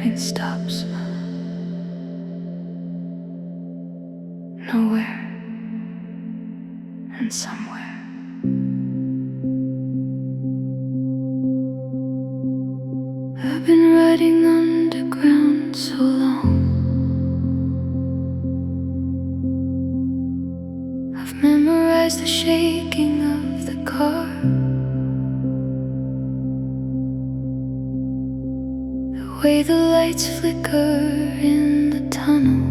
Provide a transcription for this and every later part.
it stops. Nowhere and somewhere. I've been riding underground so long. I've memorized the shaking of the car, the way the lights flicker in the tunnel,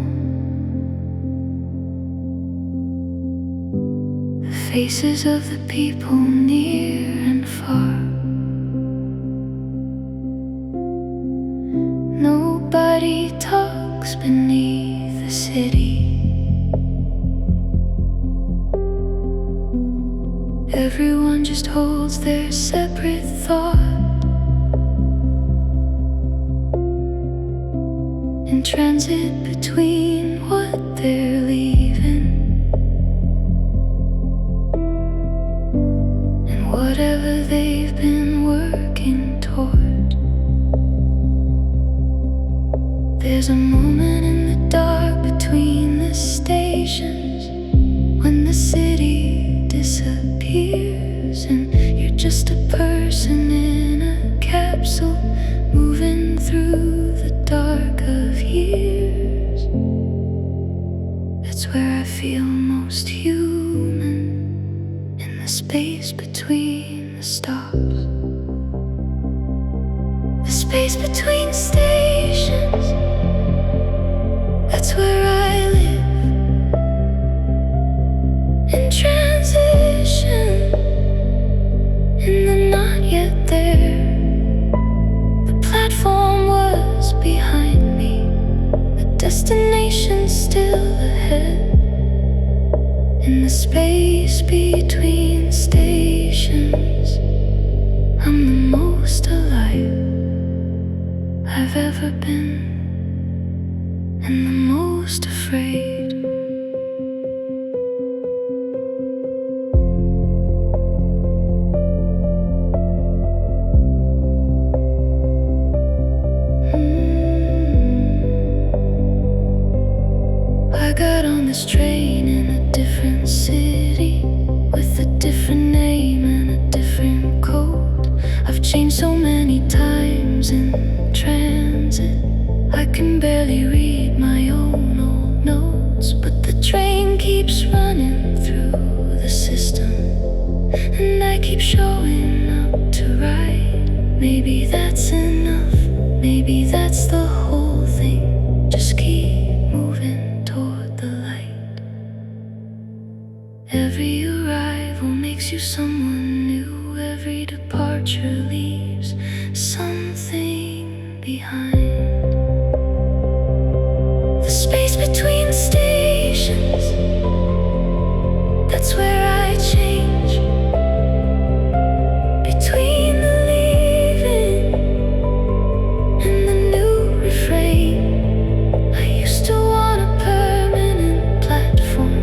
the faces of the people near and far. Nobody talks beneath the city. Everyone just holds their separate thought, in transit between what they're leaving and whatever they've been working toward. There's a moment in the dark between the stations when the city disappears and you're just a person in a capsule moving through the dark of years. That's where I feel most human, in the space between the stops, the space between stations. That's where I live, in transition, in the not yet there. The platform was behind me, the destination still ahead. In the space between stations, I'm the most alive I've ever been, and the most afraid. I got on this train in a different city, with a different name and a different code. I've changed so many times in transit, I can barely read my own old notes. But the train keeps running through the system, and I keep showing up to ride. Maybe that's enough, maybe that's the whole thing. Just keep moving toward the light. Every arrival makes you someone new. Every departure leaves something behind. The space between stations, that's where I change. Between the leaving and the new refrain. I used to want a permanent platform,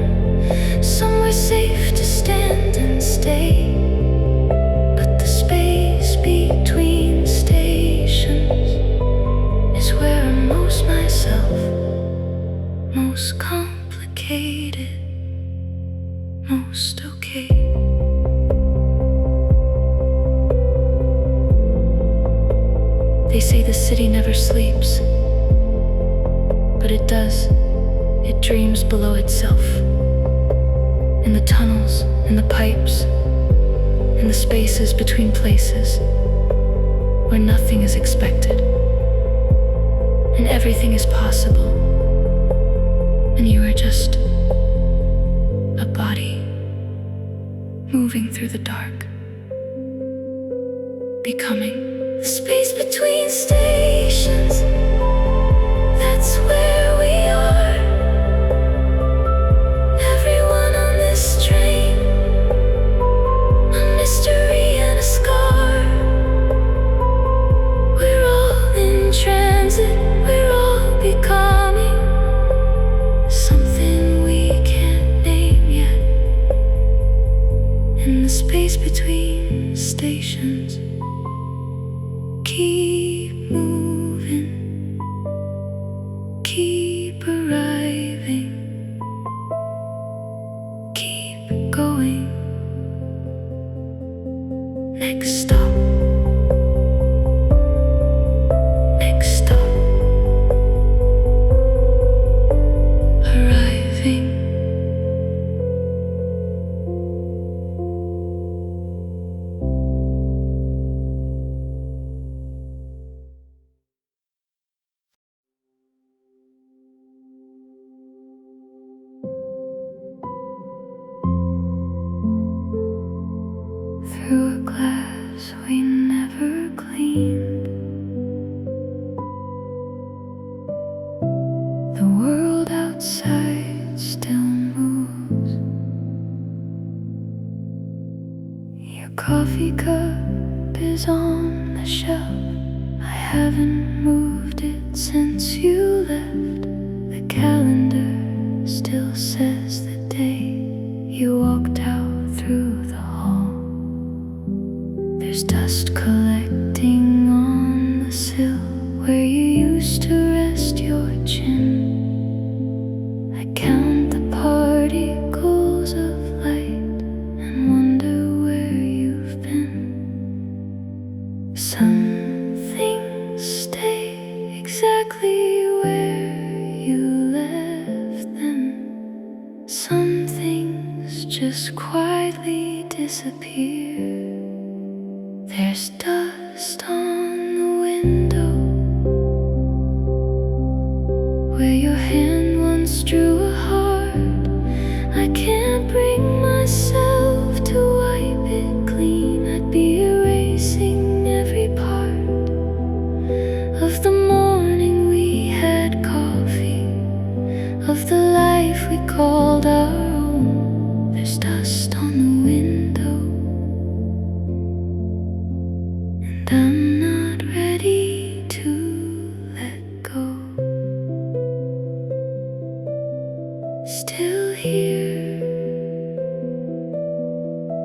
somewhere safe to stand and stay. But the space between stations is where I'm most myself, most complicated, most okay. They say the city never sleeps, but it does. It dreams below itself, in the tunnels, in the pipes, in the spaces between places, where nothing is expected and everything is possible. And you are just a body moving through the dark, becoming the space between stations. That's where we are. Everyone on this train, a mystery and a scar. We're all in transit, we're all becoming something we can't name yet. In the space between stations, keep moving. Next stop. Next stop. Arriving. Through a glass we never cleaned, the world outside still moves. Your coffee cup is on the shelf. I haven't moved it since you left. The calendar still says the day you walked out through the hall. There's dust collecting on the sill where you used to rest your chin. I count the particles of light and wonder where you've been. Some things stay exactly where you left them. Some things just quietly disappear. There's dust on the window where your hand once drew a heart. I can't bring myself to wipe it clean. I'd be erasing every part of the morning we had coffee, of the life we called our own. There's dust on the window, and I'm not ready to let go. Still here,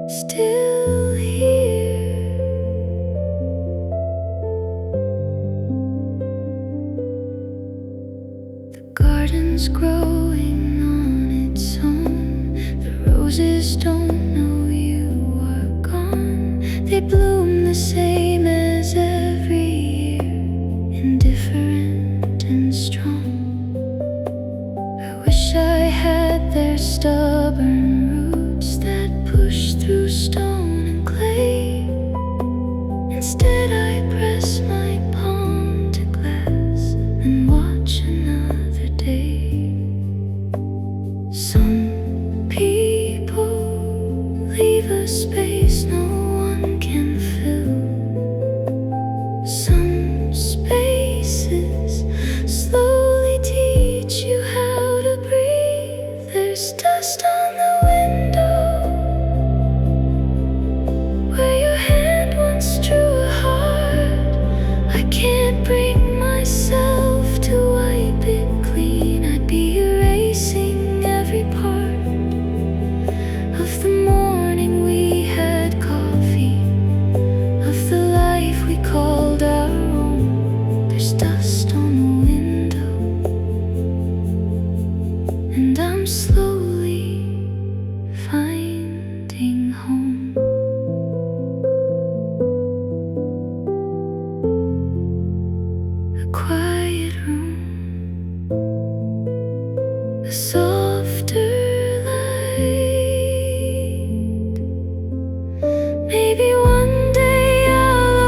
still here. The garden's growing on its own. The roses don't know you are gone. They bloom the same as every year, indifferent and strong. I wish I had their stubborn roots that push through stone and clay. Instead I press my palm to glass and watch another day. Some people leave a space no one can fill. Some spaces slowly teach you how to breathe. There's dust on the window where your hand once drew a heart. I can't bring myself to wipe it clean. I'd be erasing every part of the morning we had coffee, of the life we called our own. There's dust on the window, and I'm slowly finding home. A quiet room, a softer light. Maybe one day I'll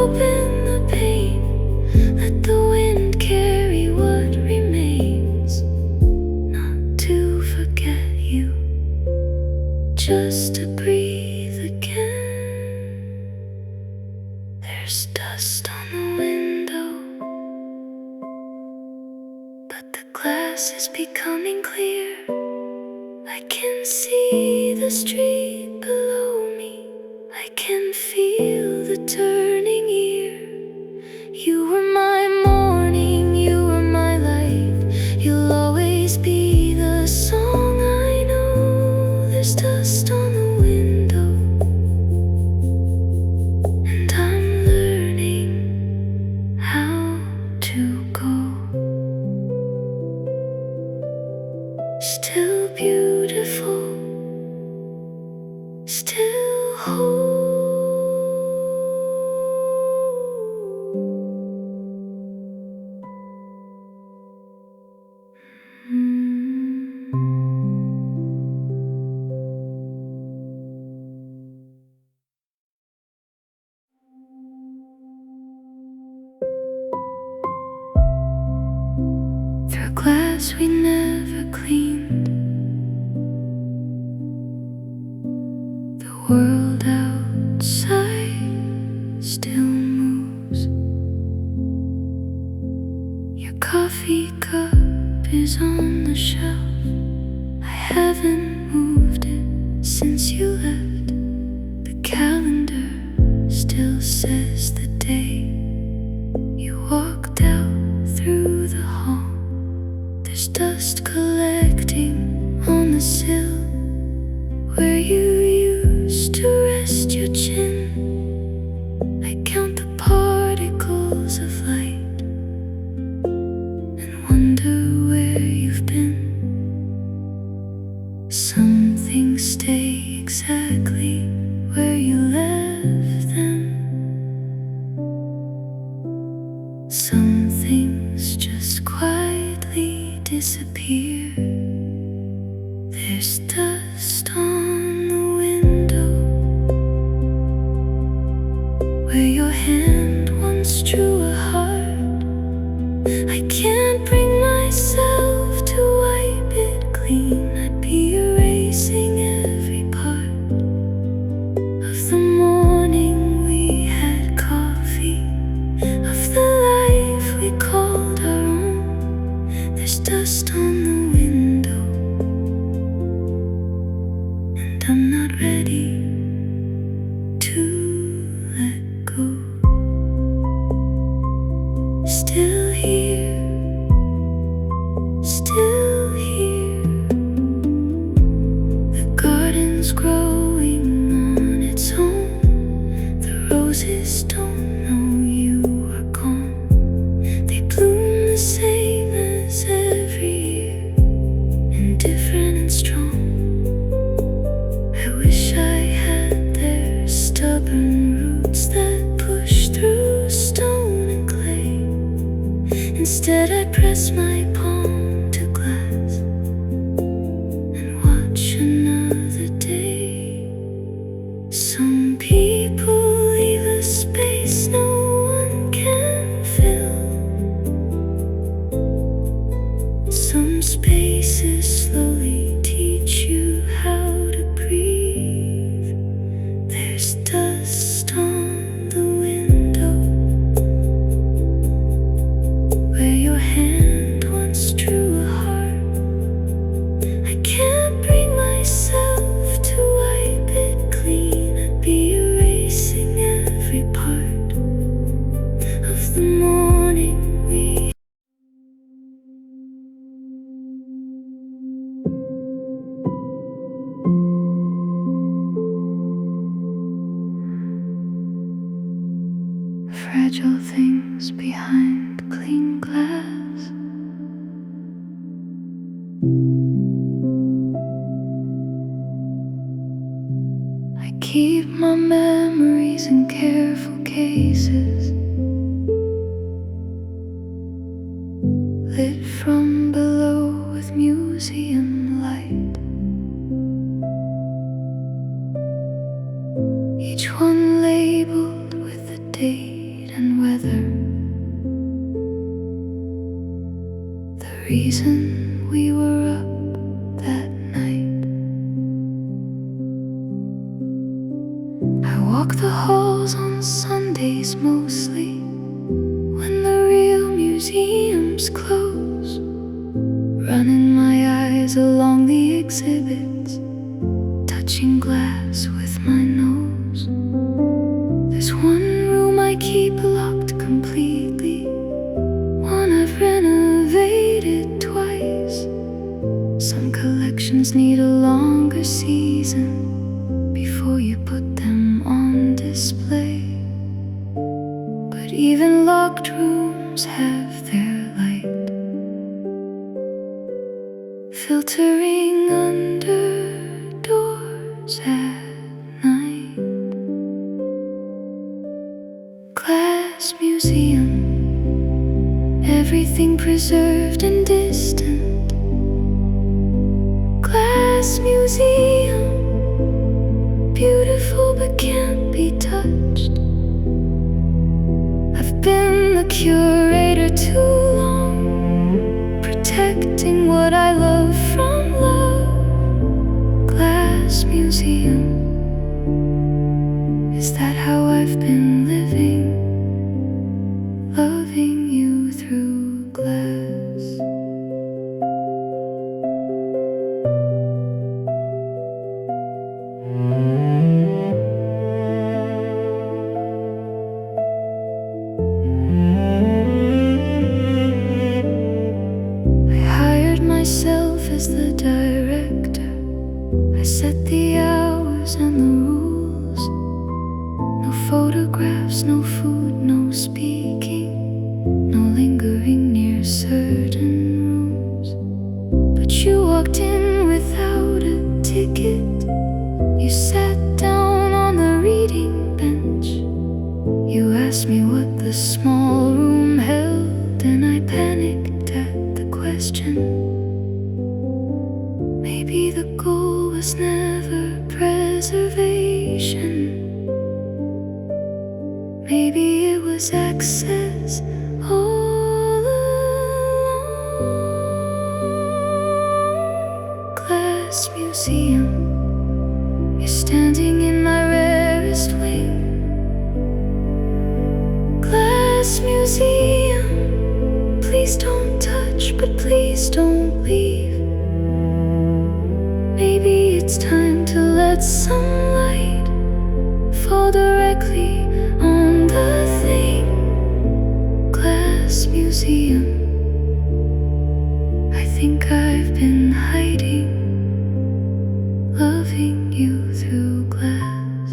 open the pane, let the wind carry what remains. Not to forget you, just to breathe again. There's dust on the window, but the glass is becoming clear. I can see the street below me. I can feel the turning year. You were my morning, you were my light. You'll always be the song I know. There's dust on the window, and I'm learning how to go. Still beautiful, still whole. cleaned. The world outside still moves. Your coffee cup is on the shelf. I haven't moved it since you left. The calendar still says the day you walked out through the hall. There's dust collecting on the sill where you used to rest your chin. I count the particles of light and wonder where you've been. Some things stay exactly where you left them. Some things just quietly disappear. There's dust on the window where your hand once drew a heart. I can't bring myself to wipe it clean. I'd be erasing every part of the morning we had coffee, of the life we called our own. There's dust on the window, and I'm not ready to let go. Still here, still here. The garden's growing on its own. The roses don't know you are gone. They bloom the same as every year, indifferent and strong. I wish I had their stubborn roots that push through stone and clay. Instead I press my palm to glass and watch another day. Some people leave a space no one can fill. Some spaces slowly teach you how to breathe. There's dust on the window where your hand once drew a heart. I can't bring myself to wipe it clean. I'd be erasing every part of the morning we. Fragile things behind clean glass. I keep my memories in careful cases, lit from below with museum light. Each one labeled with the date and weather, the reason we were up that night. I walk the halls on Sundays mostly, when the real museums close, running my eyes along the exhibits, touching glass with my nose. There's one room I keep locked completely, one I've renovated twice. Some collections need a longer season before you put them on display. But even locked rooms have their light, filtering under doors at night. Glass museum, everything preserved and distant. Glass museum, beautiful but can't be touched. I've been the curator too long, protecting what I love glass museum. Is that how I've been living? Loving you through glass. I hired myself as the director. I set the hours and the rules. No photographs, no food, no speaking, no lingering near certain rooms. But you walked in without a ticket. You sat down on the reading bench. You asked me what the small room held, and I panicked at the question. Maybe the goal was never preservation. Maybe it was access all along. Glass museum. You're standing in my rarest wing. Glass museum. Please don't touch, but please don't leave. Maybe it's time to let some light fall directly on the thing. Glass museum. I think I've been hiding, loving you through glass.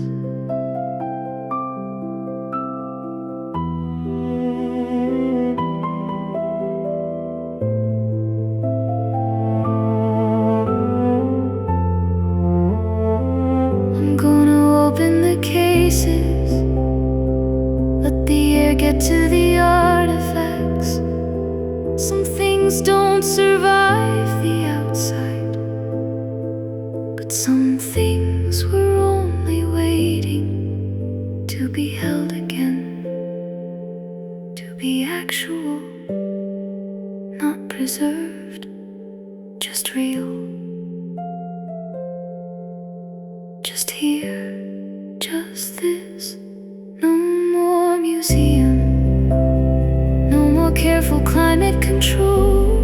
I'm gonna open the cases, let the air get to the artifacts. Some things don't survive the outside, but some things were only waiting to be held again, to be actual, not preserved, just real. Just here, just this. No more museum, no more careful climate control.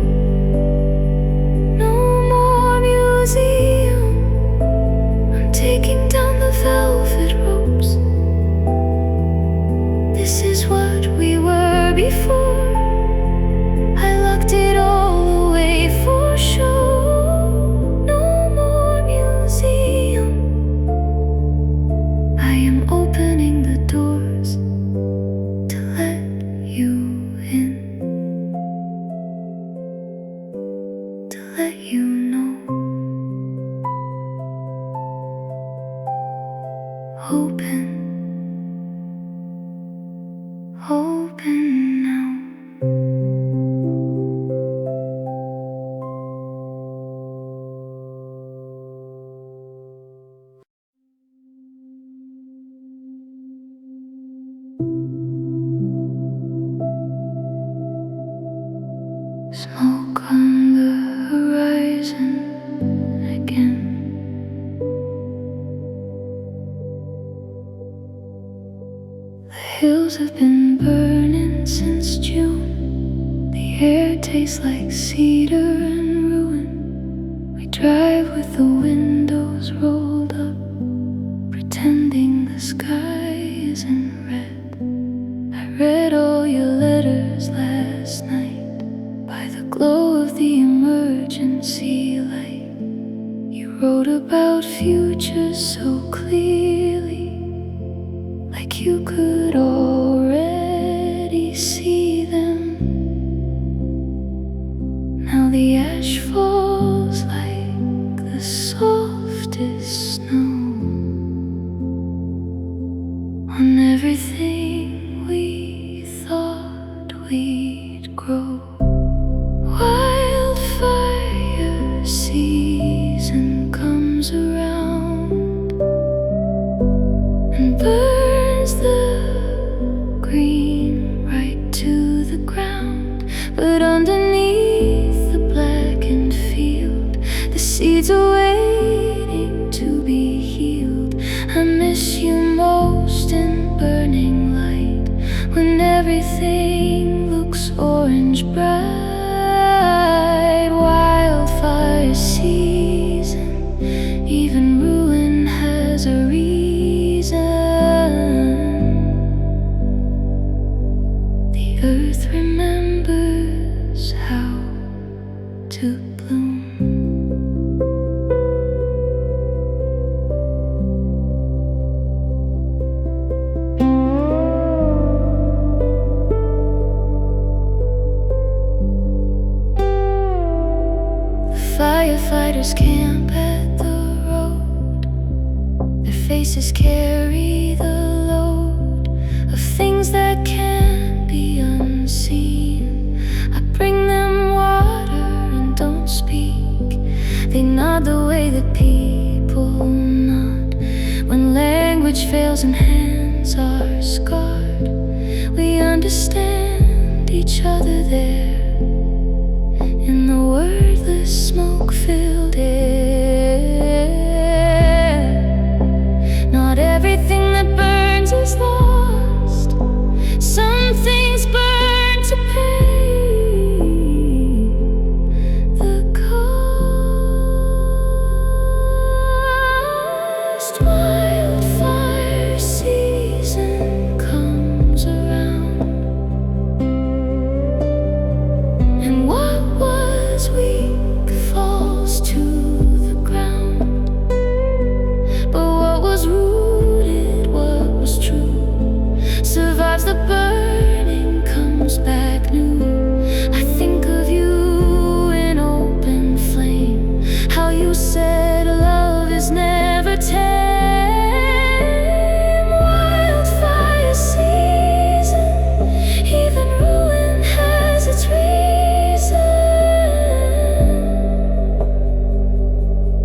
No more museum. I'm taking down the velvet ropes. This is what we were before. I locked it all away for sure. No more museum. I am opening the doors to let you in, to let you know. Open, open now. Smoke on the horizon again. The hills have been burning since June. The air tastes like cedar and ruin. We drive with the windows rolled up, pretending the sky isn't red. I read all your letters last night by the glow of the emergency light. You wrote about futures so clearly, like you could already see them. Now the ash falls like the softest snow on everything we thought we'd grow. Wildfire season comes around and burns the green right to the ground. But underneath the blackened field, the seeds away there's a reason. The earth remembers how to bloom. Firefighters camp at the road. Their faces carry the load of things that can't be unseen. I bring them water and don't speak. They nod the way that people nod when language fails and hands are scarred. We understand each other there in the wordless smoke-filled air. Not everything that burns is lost. Some things burn to pay the cost. Wildfire season comes around, and what was weak falls to the ground. But what was rooted, what was true, survives the burning, comes back new. I think of you in open flame, how you said love is never tame. Wildfire season, even ruin has its reason.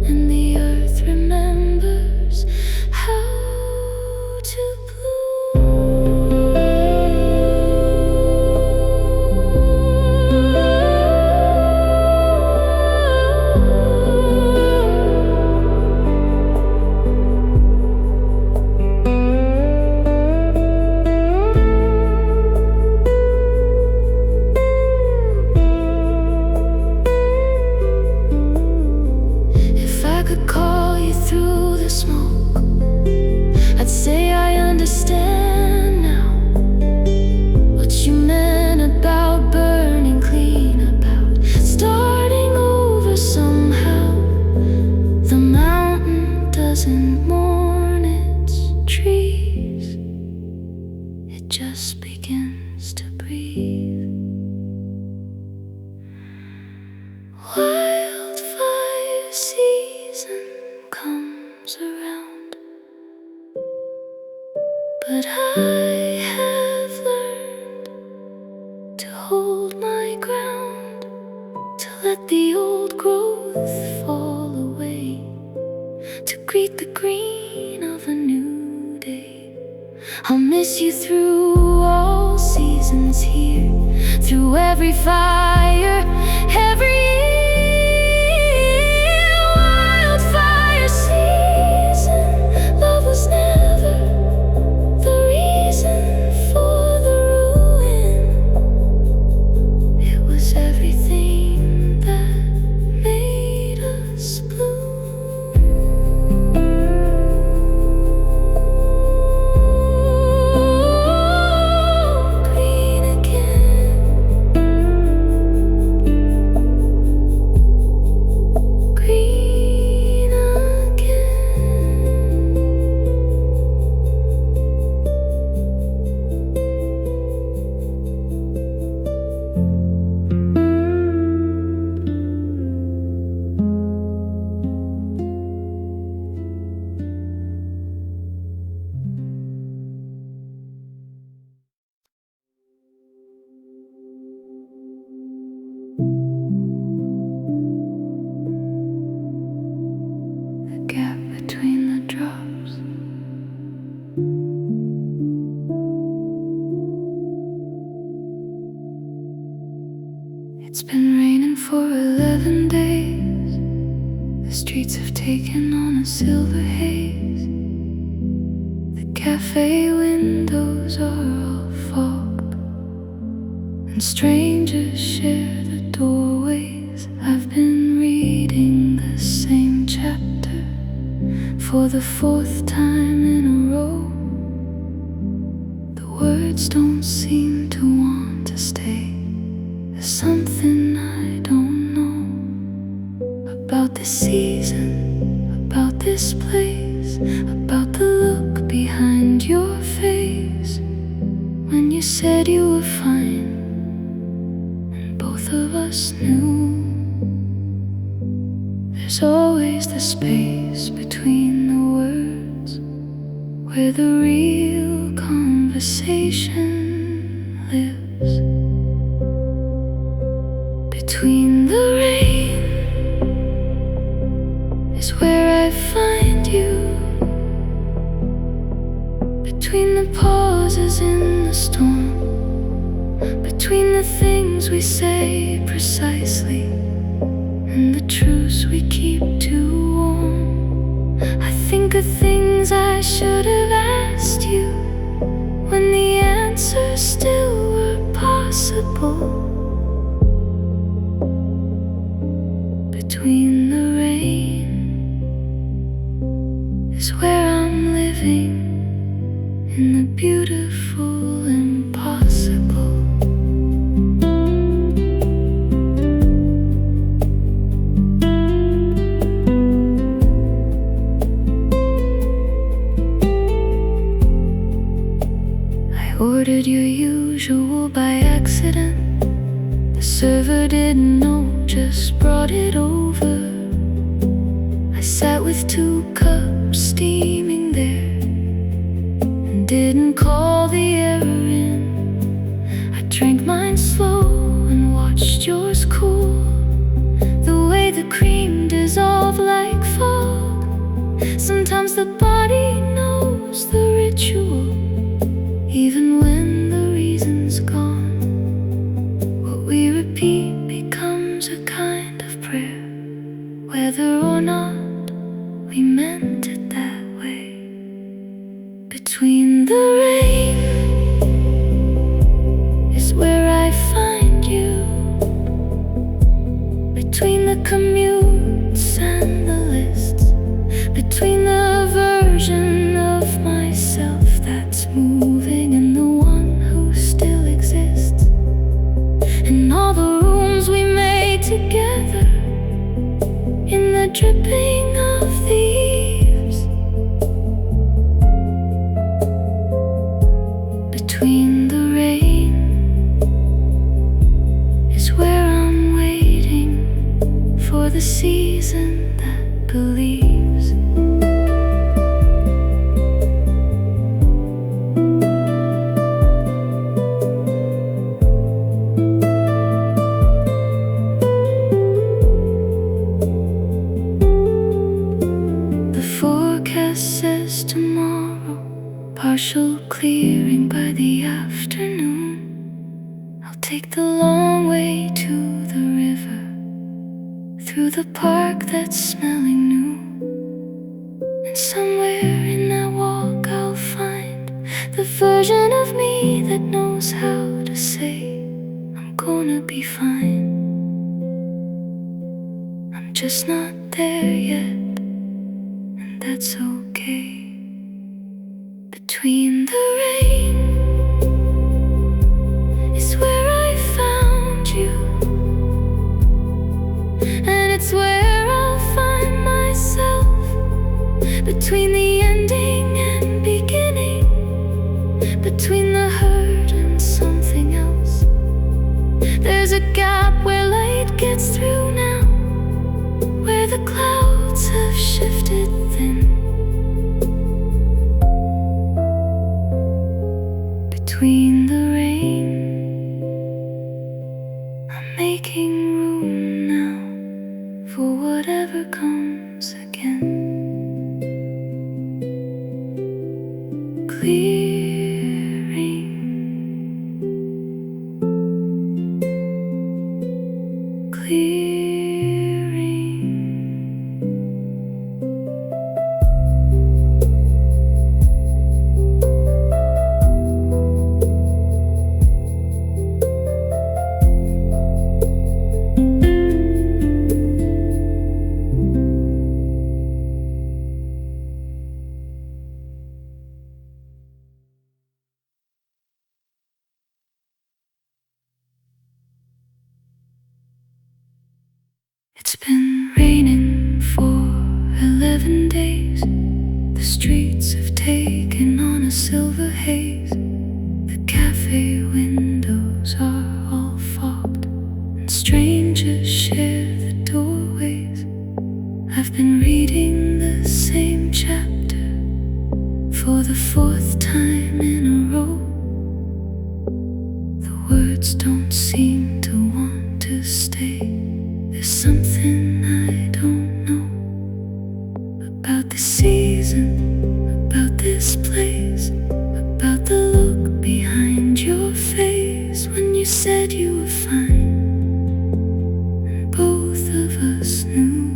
And the earth remembers how to If I could call you through the smoke, I'd say I understand now what you meant about burning clean, about starting over somehow. The mountain doesn't mourn its trees, it just begins to breathe. Wildfire season comes around, but I have learned to hold my ground, to let the old growth fall away, to greet the green of a new day. I'll miss you through all seasons here, through every fire, every year. Wildfire season, love was never the reason for the ruin. It was everything that made us bloom. Green again, green again. The gap between the drops. It's been raining for 11 days. The streets have taken on a silver haze. The cafe windows are all fogged, and strangers share the doorways. I've been reading the same chapter for the fourth time in a row. The words don't seem to want to stay. There's something I don't know about this season, about this place, about the look behind your face when you said you were fine, and both of us knew. There's always the space between the words where the real conversation lives. Between the rain is where I find you. Between the pauses in the storm, between the things we say precisely and the truths we keep too warm. I think of things I should have asked you when the answers still were possible. Between the rain is where I'm living in the beautiful impossible. Ordered your usual by accident. The server didn't know, just brought it over. I sat with 2 cups steaming there and didn't call the error in. I drank mine slow and watched yours cool, the way the cream dissolved like fog. Sometimes the body knows the ritual, even when the reason's gone. What we repeat becomes a kind of prayer, whether or not we meant it that way. Between the rain is where I find you. Between the commutes and the lists, between the version of myself that's moving and the one who still exists, and all the rooms we made together in the dripping of the eaves. Between the rain is where I'm waiting for the season that believes. Says tomorrow, partial clearing by the afternoon. I'll take the long way to the river, through the park that's smelling new. And somewhere in that walk I'll find the version of me that knows how to say, I'm gonna be fine. I'm just not there yet, that's okay. Between the rain is where I found you, and it's where I'll find myself. Between the ending and beginning, between the hurt and something else, there's a gap where light gets through now, where the clouds have shifted thin. Between the rain, I'm making room now for whatever comes again. Clearing, clearing. 11 days, the streets have taken on a silver haze. The cafe windows are all fogged, and strangers share the doorways. I've been reading the same chapter for the 4th time in a row. The words don't seem to want to stay. There's something I don't know about the season, about this place, about the look behind your face when you said you were fine, and both of us knew.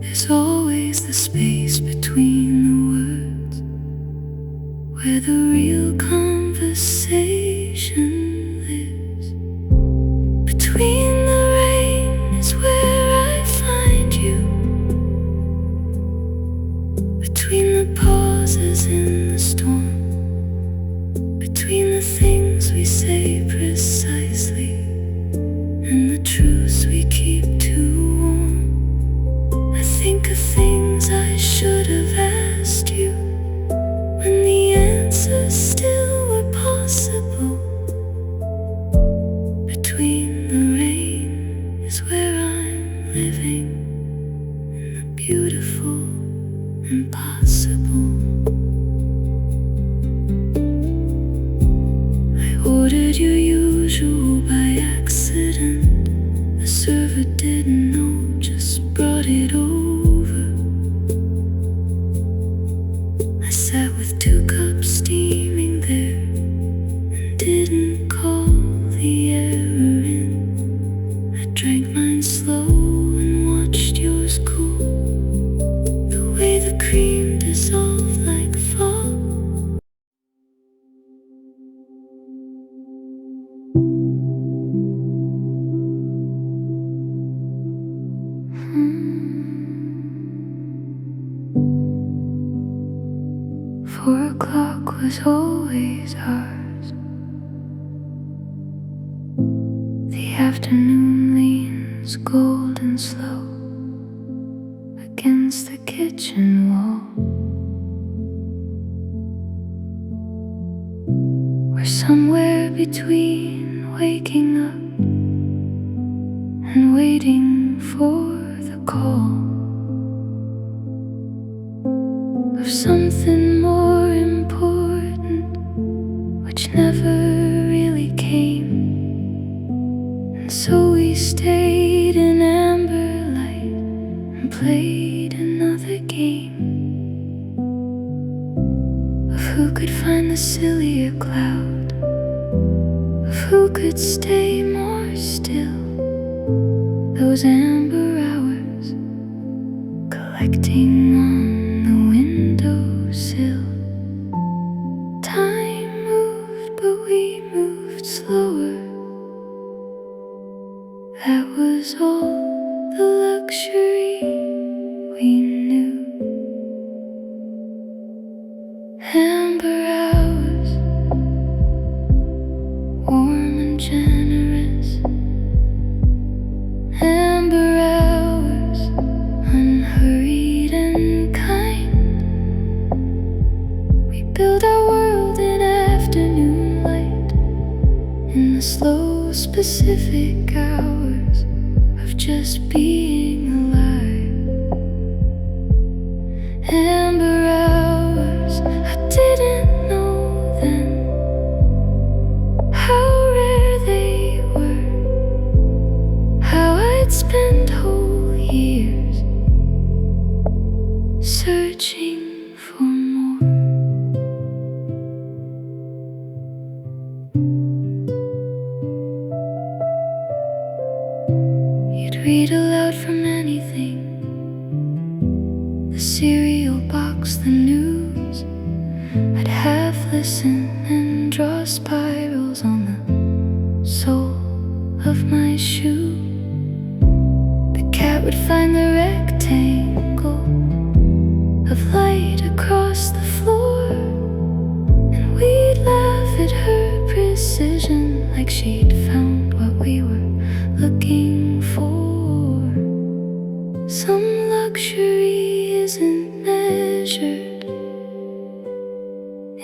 There's always the space between the words where the real conversation lives. Between the rain is where I find you. Between the pauses in the storm, between the things we say precisely and the truths we keep too warm. I think of things I should have asked you when the answers still were possible. Between the rain is where I'm living, and the beautiful impossible. I ordered your usual by accident. The server didn't know, just brought it over. I sat with 2 cups steaming there and didn't call the error in. I drank mine slow and watched yours cool, the way the cream dissolved like fall. Four o'clock was always ours. The afternoon leans cold and slow against the kitchen wall. We're somewhere between waking up and waiting for the call of something more important, which never really came. And so we stayed in amber light and played another game of who could find the sillier cloud, of who could stay more still. Those amber hours collecting on the windowsill. Time moved, but we moved slower. That was all the luxury we knew. Amber hours, warm and generous. Amber hours, unhurried and kind. We build our world in afternoon light, in the slow specific hours of just being alive. Amber hours, I didn't know then how rare they were, how I'd spend whole years searching for more. You'd read aloud from anything, the cereal box, the news. I'd half listen and draw spirals on the sole of my shoe. The cat would find the rectangle of light across the floor, and we'd laugh at her precision like she'd found what we were looking for. Some luxury isn't measured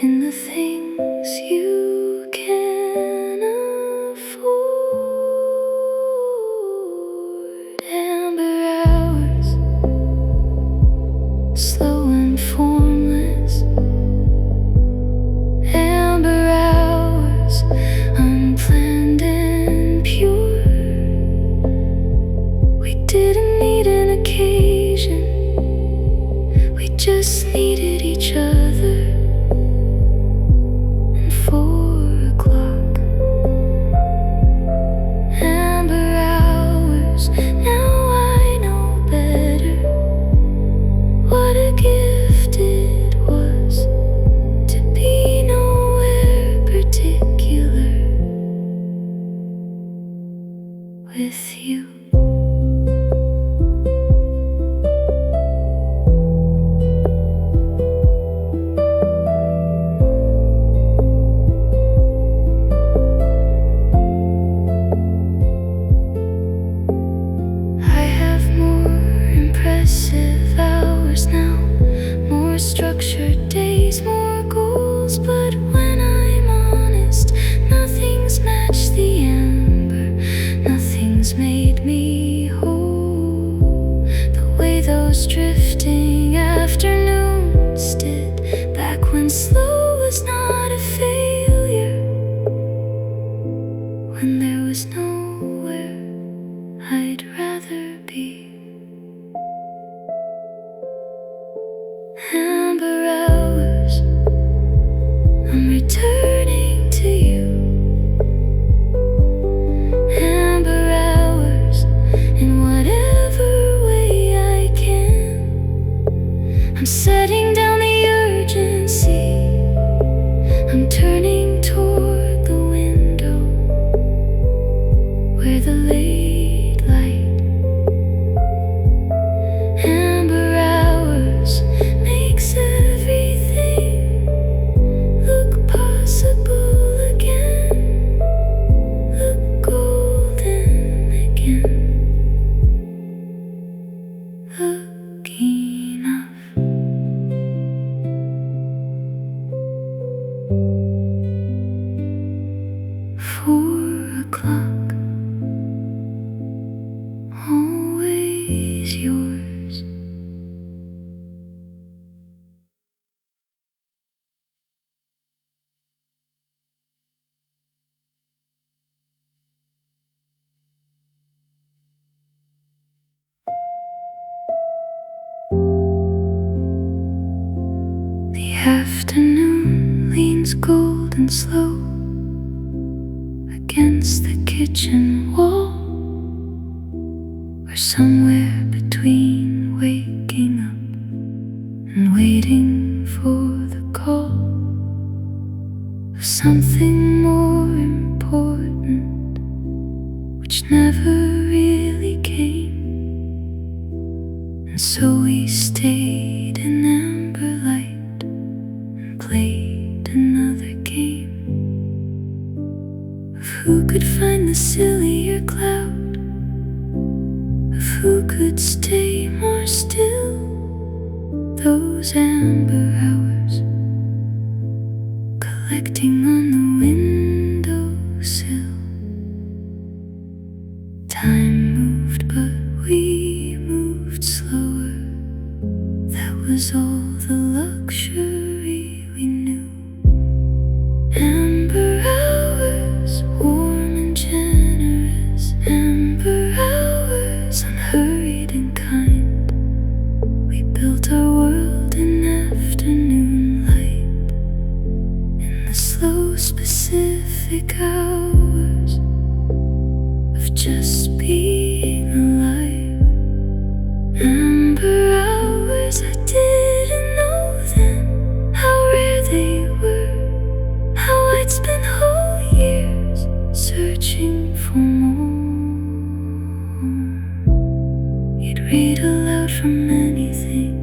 in the things you can afford. Amber hours, slow and formless. Amber hours, unplanned and pure. We didn't need an occasion, we just needed each other. And 4 o'clock, amber hours, now I know better what a gift it was to be nowhere particular with you. Impressive hours now, more structured days, more goals. But when I'm honest, nothing's matched the amber, nothing's made me whole the way those drifting afternoons did, back when slow was not a failure, when there was nowhere I'd rather be. Amber hours, I'm returning to you. Amber hours, in whatever way I can. I'm setting down the urgency, I'm turning toward the window where the late light. Amber hours makes everything look possible again, look golden again, look enough. 4 o'clock, always yours. The afternoon leans cold and slow against the kitchen wall. We're somewhere between waking up and waiting for the call of something more important, which never really came. And so we stayed in amber light and played another game of who could find the sillier cloud, of who could stay more still. Those amber hours collecting on the windowsill. Time moved, but we moved slower. That was all the luxury we knew. Amber hours, warm and generous. Amber hours, unhurried and kind. We built our world in afternoon light, in the slow, specific hours of just being alive. Amber hours, I didn't know then how rare they were, how I'd spend whole years searching for more. You'd read aloud from anything,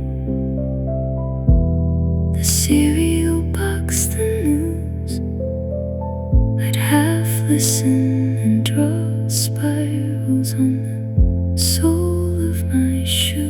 the cereal box, the news. I'd half listen and draw spirals on the sole of my shoe.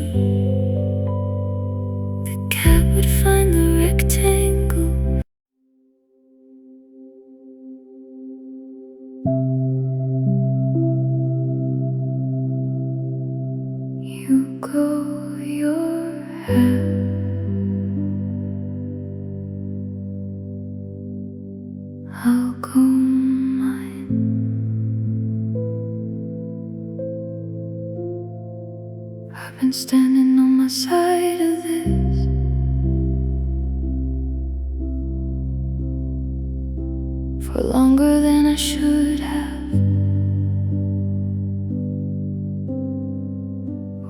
your hat. I'll go mine. I've been standing on my side of this for longer than I should have,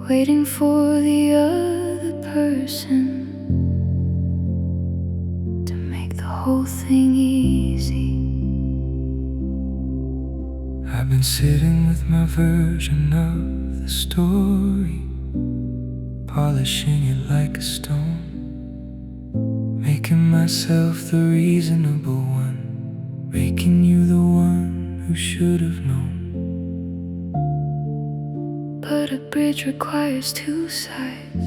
waiting for the other person to make the whole thing easy. I've been sitting with my version of the story, polishing it like a stone, making myself the reasonable one, making you the one who should have known. But a bridge requires two sides,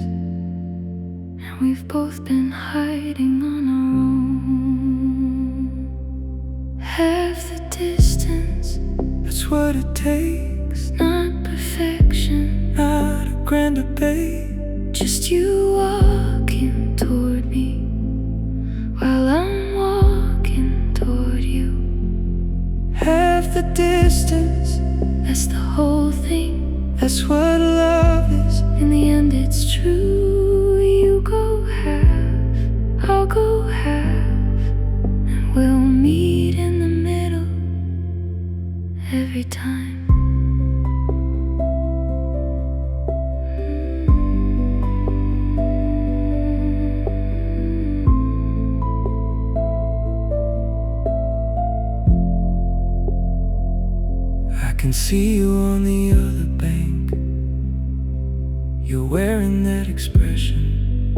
and we've both been hiding on our own. Half the distance, That's what it takes, not perfection, not a grand debate. just you walking toward me while I'm walking toward you. Half the distance, That's the whole thing. that's what love is. In the end it's true. You go half, I'll go half, and we'll meet in the middle every time. I can see you on the other bank. You're wearing that expression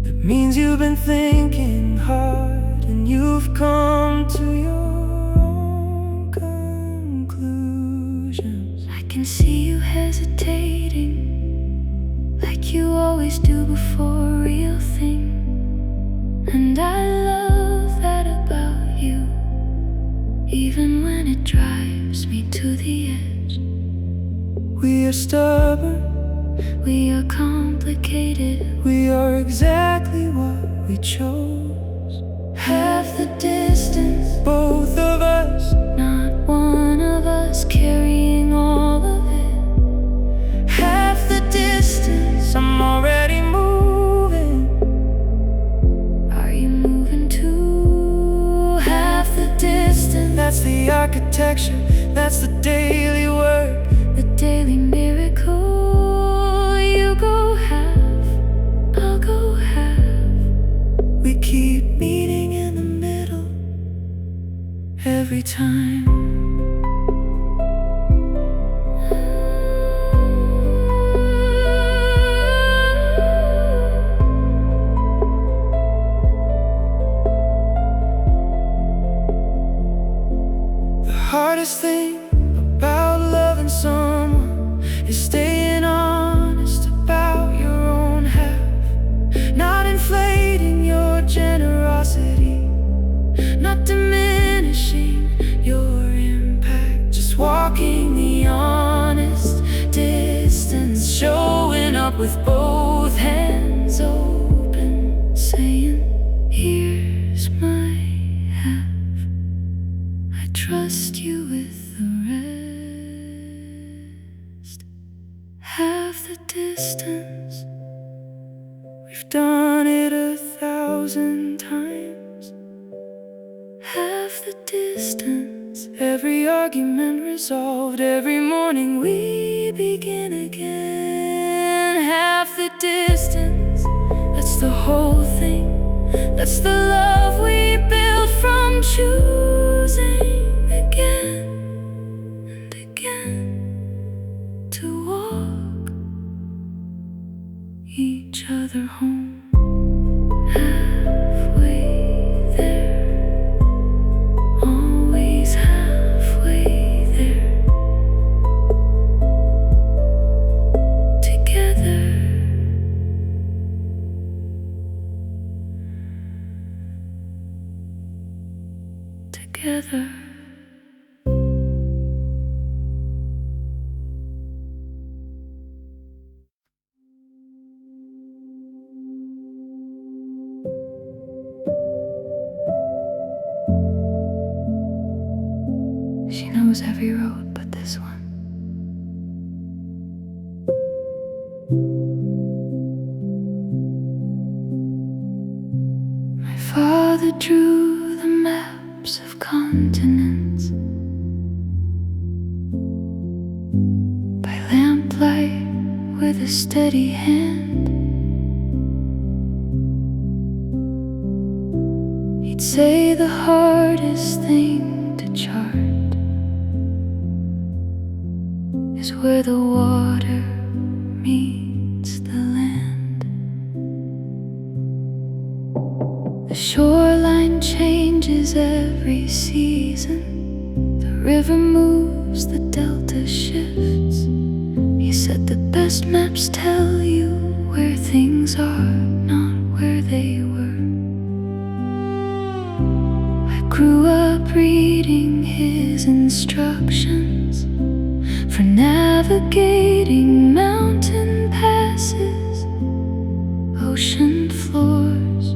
that means you've been thinking hard and you've come to your own conclusions. I can see you hesitating, like you always do before a real thing. And I love that about you, even when it drives me to the edge. We are stubborn, We are complicated, we are exactly what we chose. half the distance, Both of us, not one of us carrying all of it. half the distance, I'm already moving. Are you moving too? Half the distance, That's the architecture, that's the daily work. the daily miracle. You go half, I'll go half. We keep meeting in the middle every time. The hardest thing about loving someone is staying honest about your own half, not inflating your generosity, not diminishing your impact, just walking the honest distance, showing up with both hands open, saying, here's my half, I trust you with the rest. Half the distance, we've done it 1,000 times. Half the distance, Every argument resolved, every morning we begin again. half the distance, that's the whole thing. That's the love we built from choosing again and again to walk each other home. Halfway there, always halfway there, together. Together. knows every road but this one. My father drew the maps of continents by lamplight with a steady hand. He'd say the hardest thing to chart is where the water meets the land. The shoreline changes every season. The river moves, the delta shifts. He said the best maps tell you where things are, not where they were. Grew up reading his instructions for navigating mountain passes, ocean floors.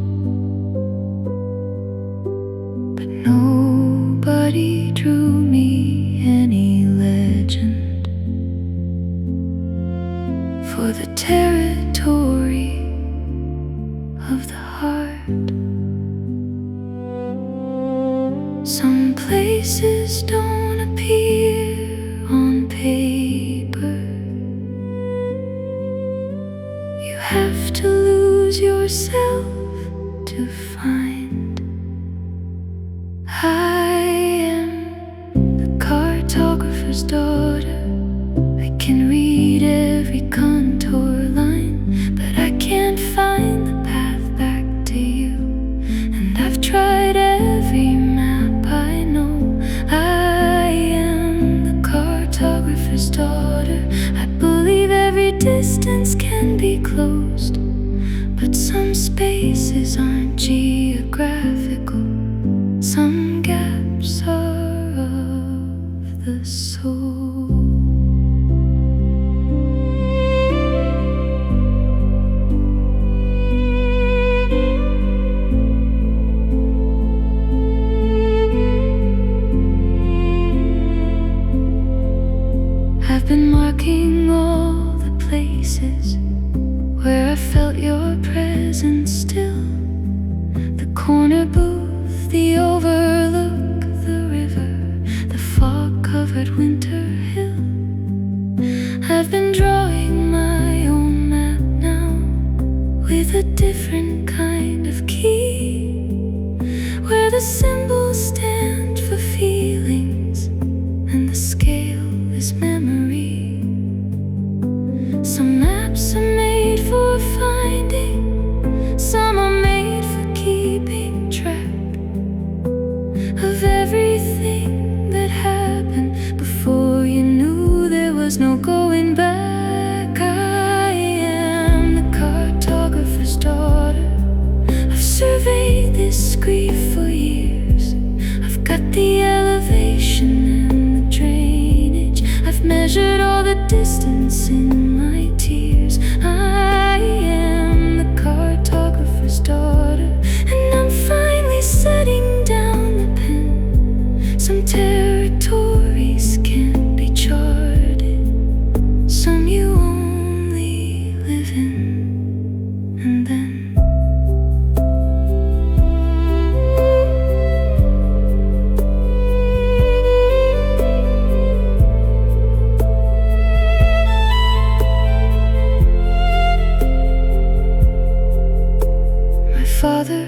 But nobody drew me any legend for the territory of the heart. Some places don't appear on paper. You have to lose yourself to find. I am the cartographer's daughter. I can read every contour line, but I can't find the path back to you. And I've tried every map I know. I am the cartographer's daughter. I believe every distance can be closed, but some spaces aren't geographical. Some gaps are of the soul. I've been marking all the places where I felt your presence still. The corner booth, the overlook, the river, the fog-covered winter hill. I've been drawing my own map now with a different kind of key, where the symbols stand for feelings and the scale is memory. Some maps are made for finding, some are made for keeping track of everything that happened before you knew there was no going back. I am the cartographer's daughter. I've surveyed this grief for years. I've got the elevation and the drainage. I've measured all the distance in my tears. I am the cartographer's daughter, and I'm finally setting down the pen. Some territories can't be charted, some you only live in, and then Father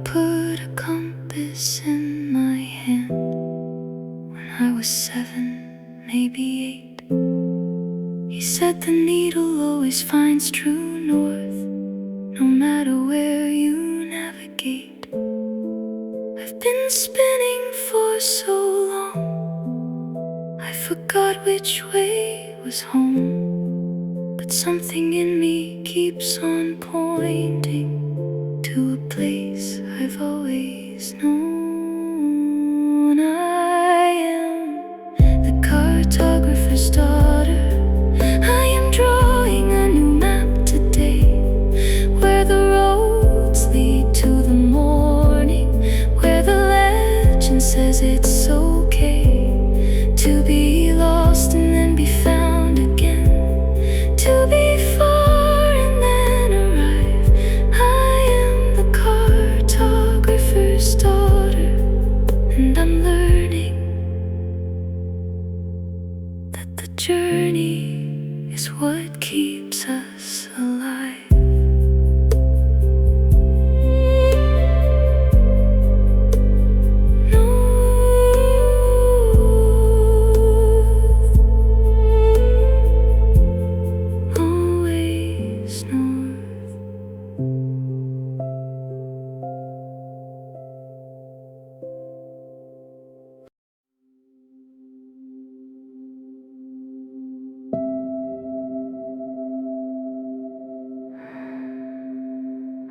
put a compass in my hand when I was 7, maybe 8. He said the needle always finds true north, no matter where you navigate. I've been spinning for so long, I forgot which way was home, but something in me keeps on pointing to a place I've always known. I am the cartographer's daughter. I am drawing a new map today, where the roads lead to the morning, where the legend says it's okay to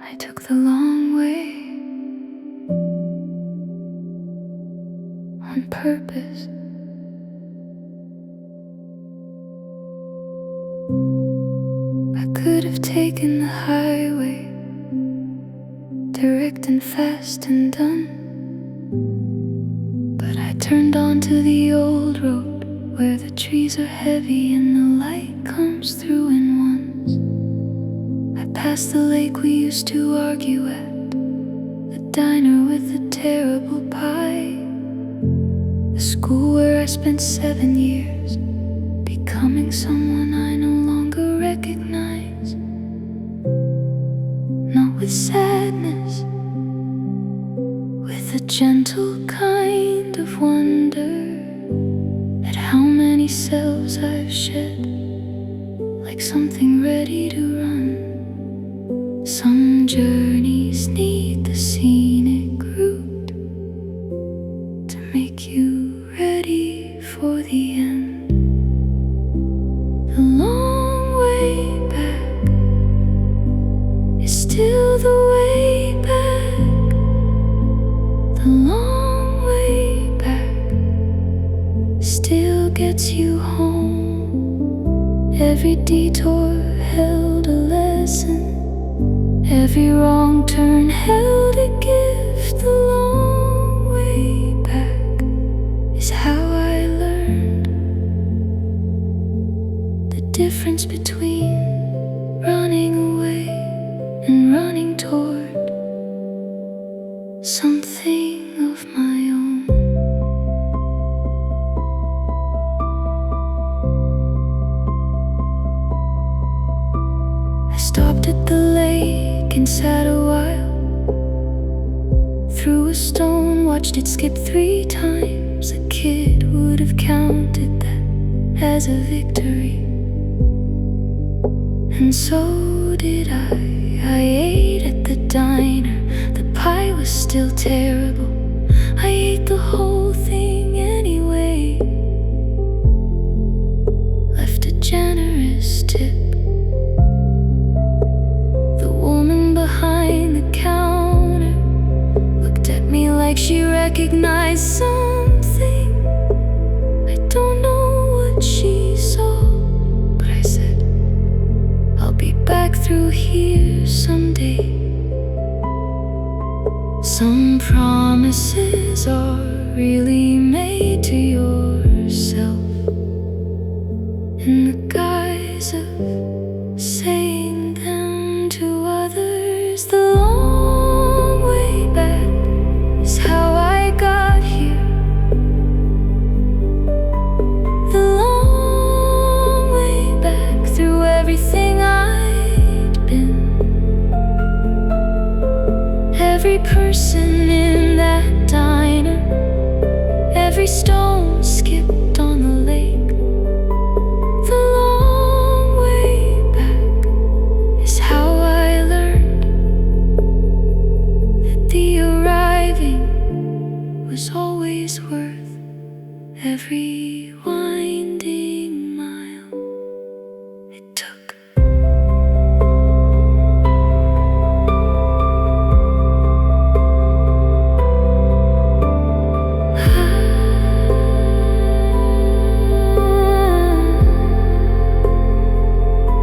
I took the long way on purpose. I could have taken the highway, direct and fast and done, but I turned onto the old road where the trees are heavy and the light comes through in ones. I passed the lake we used to argue at, the diner with the terrible pie, the school where I spent 7 years, becoming someone I no longer recognize. Not with sadness, with a gentle kind of wonder at how many selves I've shed, like something ready to run. Some journeys need the scenic route to make you ready for the end. The long way back is still the way back. The long way back still gets you home. Every detour held a lesson, every wrong turn held a gift. The long way back is how I learned the difference between running away and running toward something of my own. I stopped at the lake and sat a while, threw a stone, watched it skip 3 times. A kid would have counted that as a victory, and so did I. I ate at the diner, the pie was still terrible. I ate the whole thing anyway, left a generous tip. The woman behind the counter looked at me like she recognized something. I don't know what she saw, but I said, I'll be back through here someday. Some promises are really made to yourself in the guise of saying them to others. The long way back is how I got here. The long way back through everything I'd been. Every person in that diner, every stone skipped on the lake. The long way back is how I learned that the arriving was always worth every winding mile it took.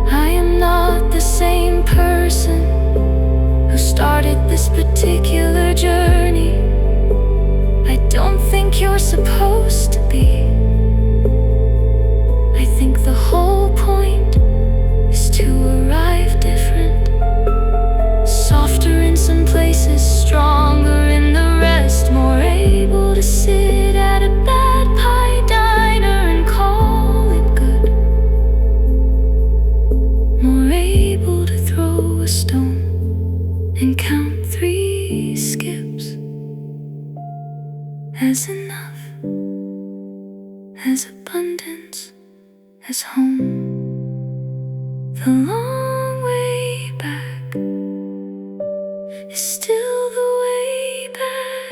I am not the same person who started this particular journey. I don't think you're supposed to be. I think the whole point is to arrive different, softer in some places, stronger in the rest, more able to sit at a bad pie diner and call it good, more able to throw a stone and count 3 skips as enough, as abundance, as home. The long way back is still the way back.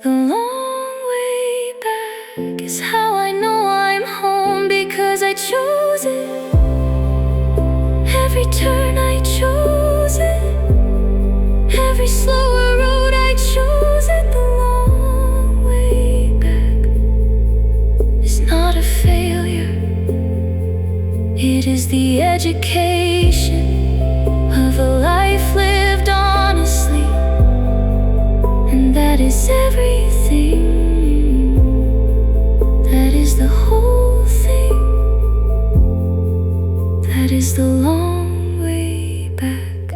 The long way back is how I know I'm home, because I chose it. Every turn I chose it. is everything. That is the whole thing. That is the long way back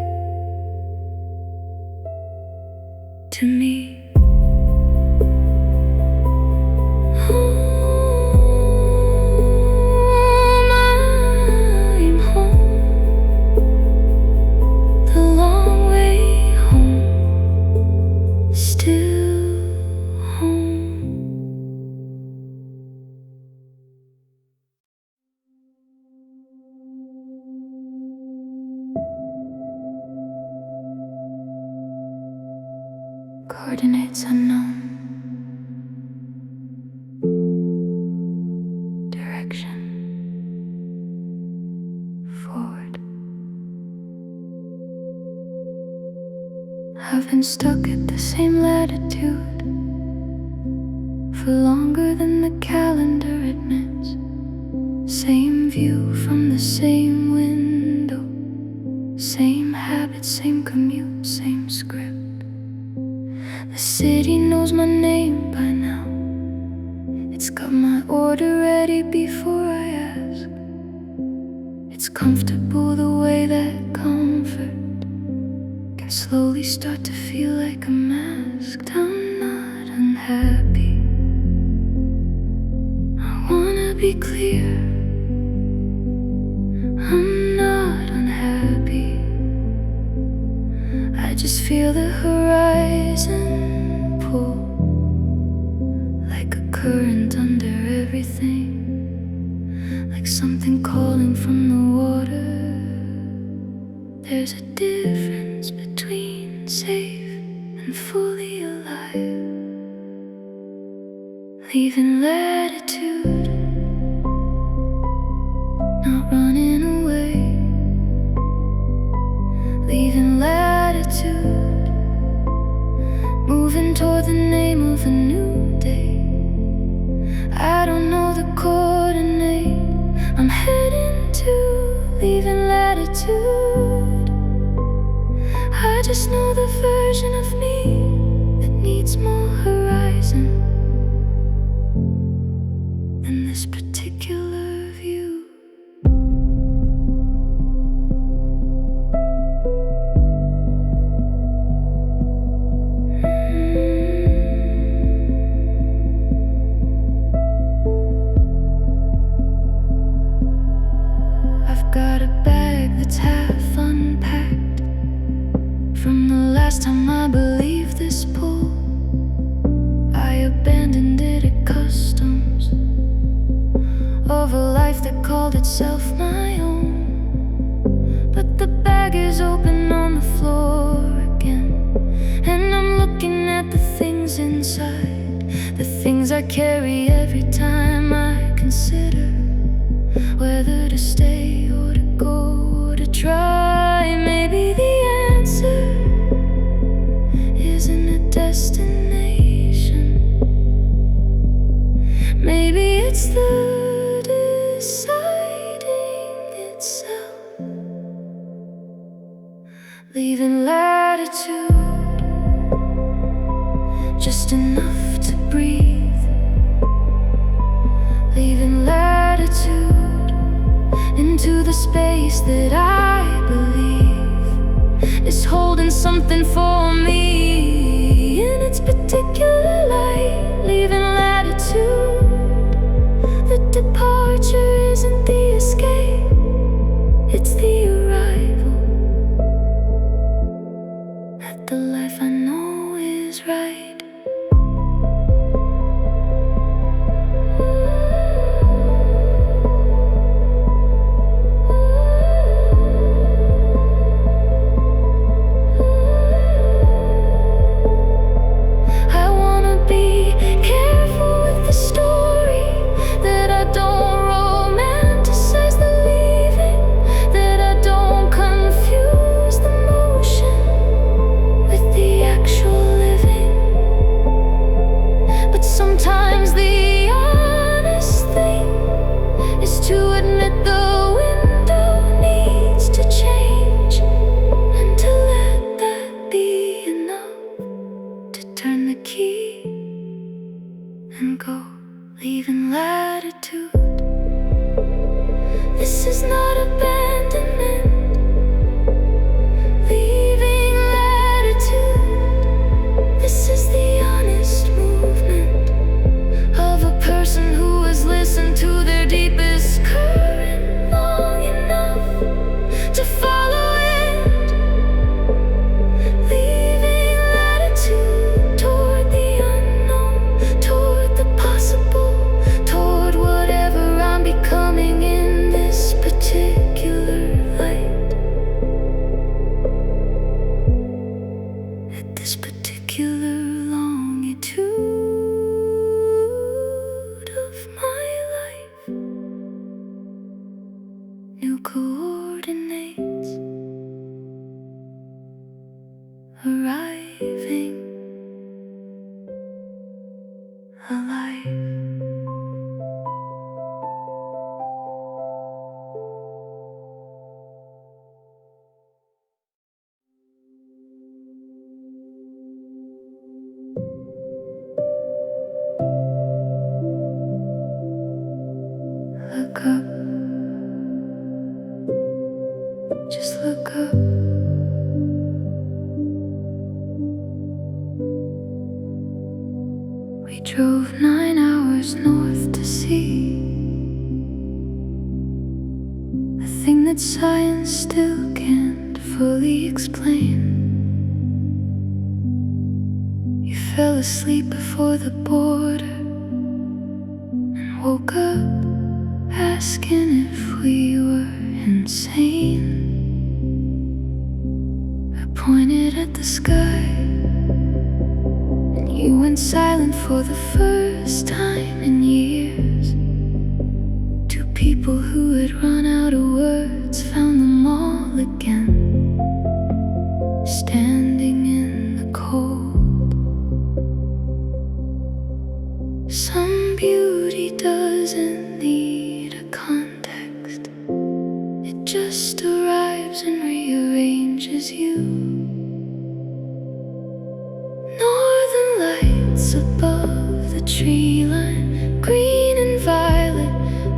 to me. Coordinates unknown. Direction forward. I've been stuck at the same latitude for longer than the calendar admits. Same view from the same window. Same habits, same commute, same script. The city knows my name by now. It's got my order ready before I ask. It's comfortable the way that comfort can slowly start to feel like a mask. I'm not unhappy. I wanna be clear. I'm not unhappy. I just feel the horizon pull like a current under everything, like something calling from the water. There's a difference between safe and fully alive. Leaving latitude, not running away. Leaving latitude, moving toward the name of a new day. I don't know the coordinate I'm heading to. Leaving latitude, I just know the version of me that needs more horizon than this particular view. I've got a bag that's half unpacked from the last time I believed this pull. I abandoned it at customs of a life that called itself my own. But the bag is open on the floor again, and I'm looking at the things inside, the things I carry every time I consider whether to stay or to go or to try. Maybe the answer isn't a destination. Maybe it's the deciding itself. Leaving latitude, just enough to breathe. Leaving latitude into the space that I believe is holding something for me in its particular light. Leaving latitude, the departure isn't the escape, it's the arrival at the life I know is right. Just look up. We drove 9 hours north to see the thing that science still can't fully explain. You fell asleep before the border and woke up asking if we were insane. I pointed at the sky and you went silent for the first time in years. Two people who had run out of words found them all again, standing in the cold. Some beauty doesn't need a context, it just arrives and rearranges you. Northern lights above the tree line, green and violet,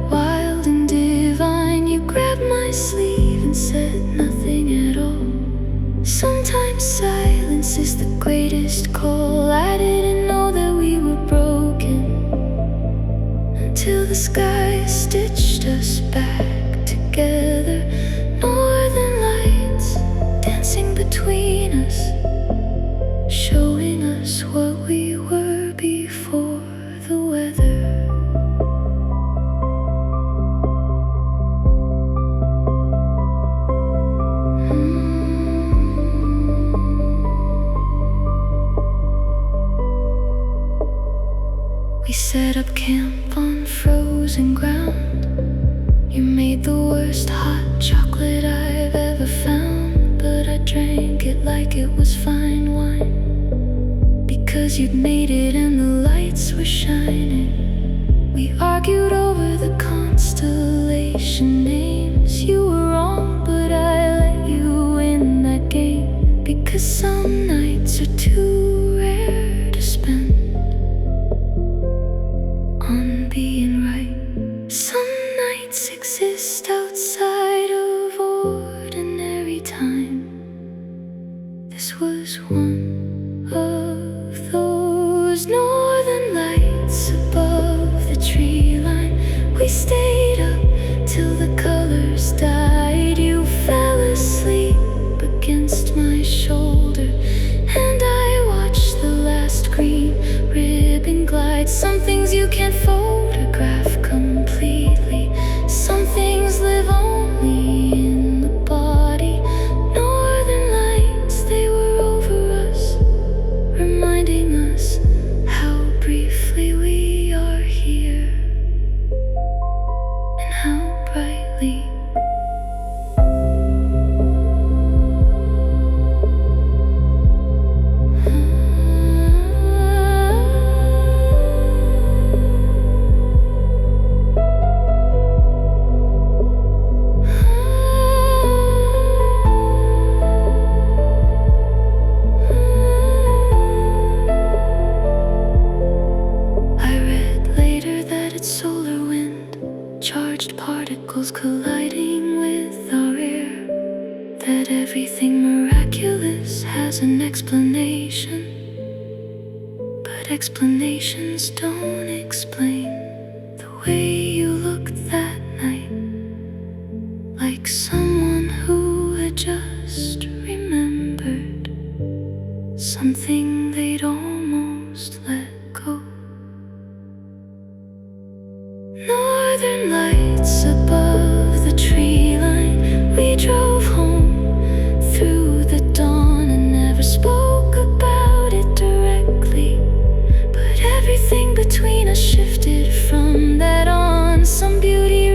wild and divine. You grabbed my sleeve and said nothing at all. Sometimes silence is the greatest call. I didn't know that we were broken until the sky stitched us back together. Northern lights dancing between us, showing us what we were before the weather. We set up camp on frozen ground. You made the worst hot chocolate I've ever found, but I drank it like it was fine wine, because you'd made it and the lights were shining. We argued over the constellation names. You were wrong, but I let you win that game, because some nights are too rare to spend on being right. Some nights exist outside of ordinary time. This was one of those. Northern lights above the tree line. We stayed up till the colors died. You fell asleep against my shoulder, and I watched the last green ribbon glide. Some things you can't photograph completely, some things live only in the body. Northern lights, they were over us, reminding us how briefly we are here, and how brightly. Colliding with our air, that everything miraculous has an explanation, but explanations don't explain the way you looked that night, like someone who had just remembered something they'd almost let go. Northern lights above the tree line. We drove home through the dawn and never spoke about it directly, but everything between us shifted from that on. Some beauty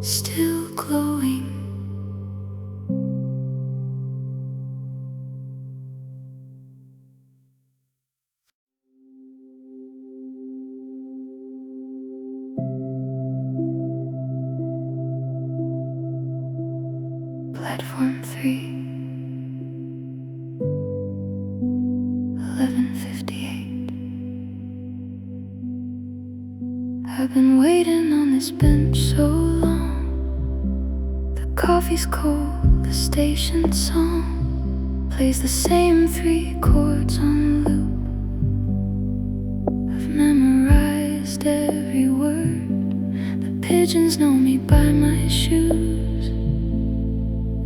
still glowing. Platform 3, 11:58. I've been waiting on this bench so long. The coffee's cold, the station song plays the same 3 chords on loop. I've memorized every word. The pigeons know me by my shoes.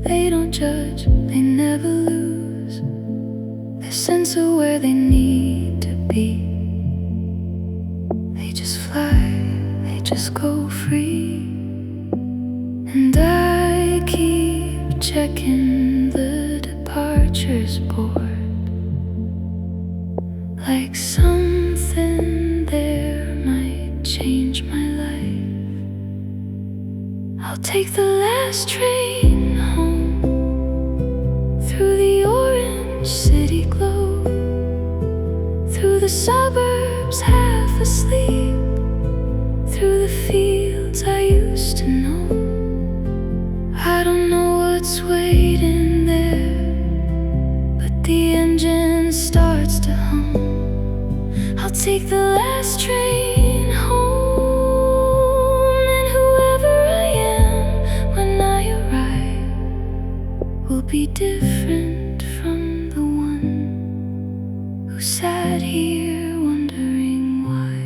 They don't judge, they never lose their sense of where they need to be. They just fly, they just go free. And I keep checking the departures board, like something there might change my life. I'll take the last train home through the orange city glow, through the suburbs half asleep, through the fields I used to know. I don't know what's waiting there, but the engine starts to hum. I'll take the last train home, and whoever I am when I arrive will be different from the one who sat here wondering why.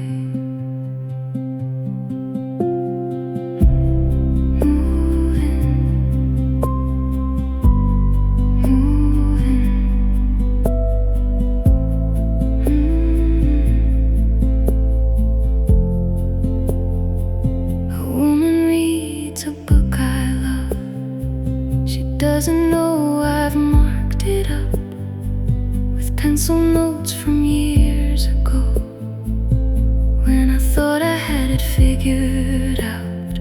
Moving, moving. A woman reads a book I love. She doesn't know I've marked it up with pencil notes from years ago, when I thought I had it figured out.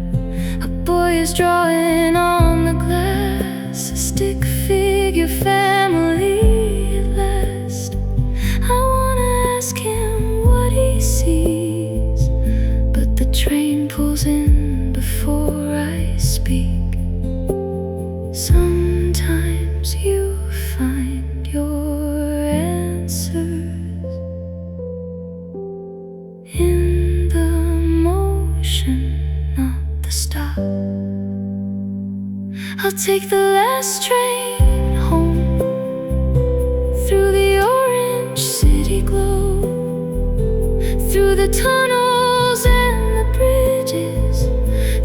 A boy is drawing on the glass, a stick figure family at last. I wanna ask him what he sees, but the train pulls in before I speak. Sometimes you find your answers in the motion, not the stop. I'll take the last train home through the orange city glow, through the tunnels and the bridges,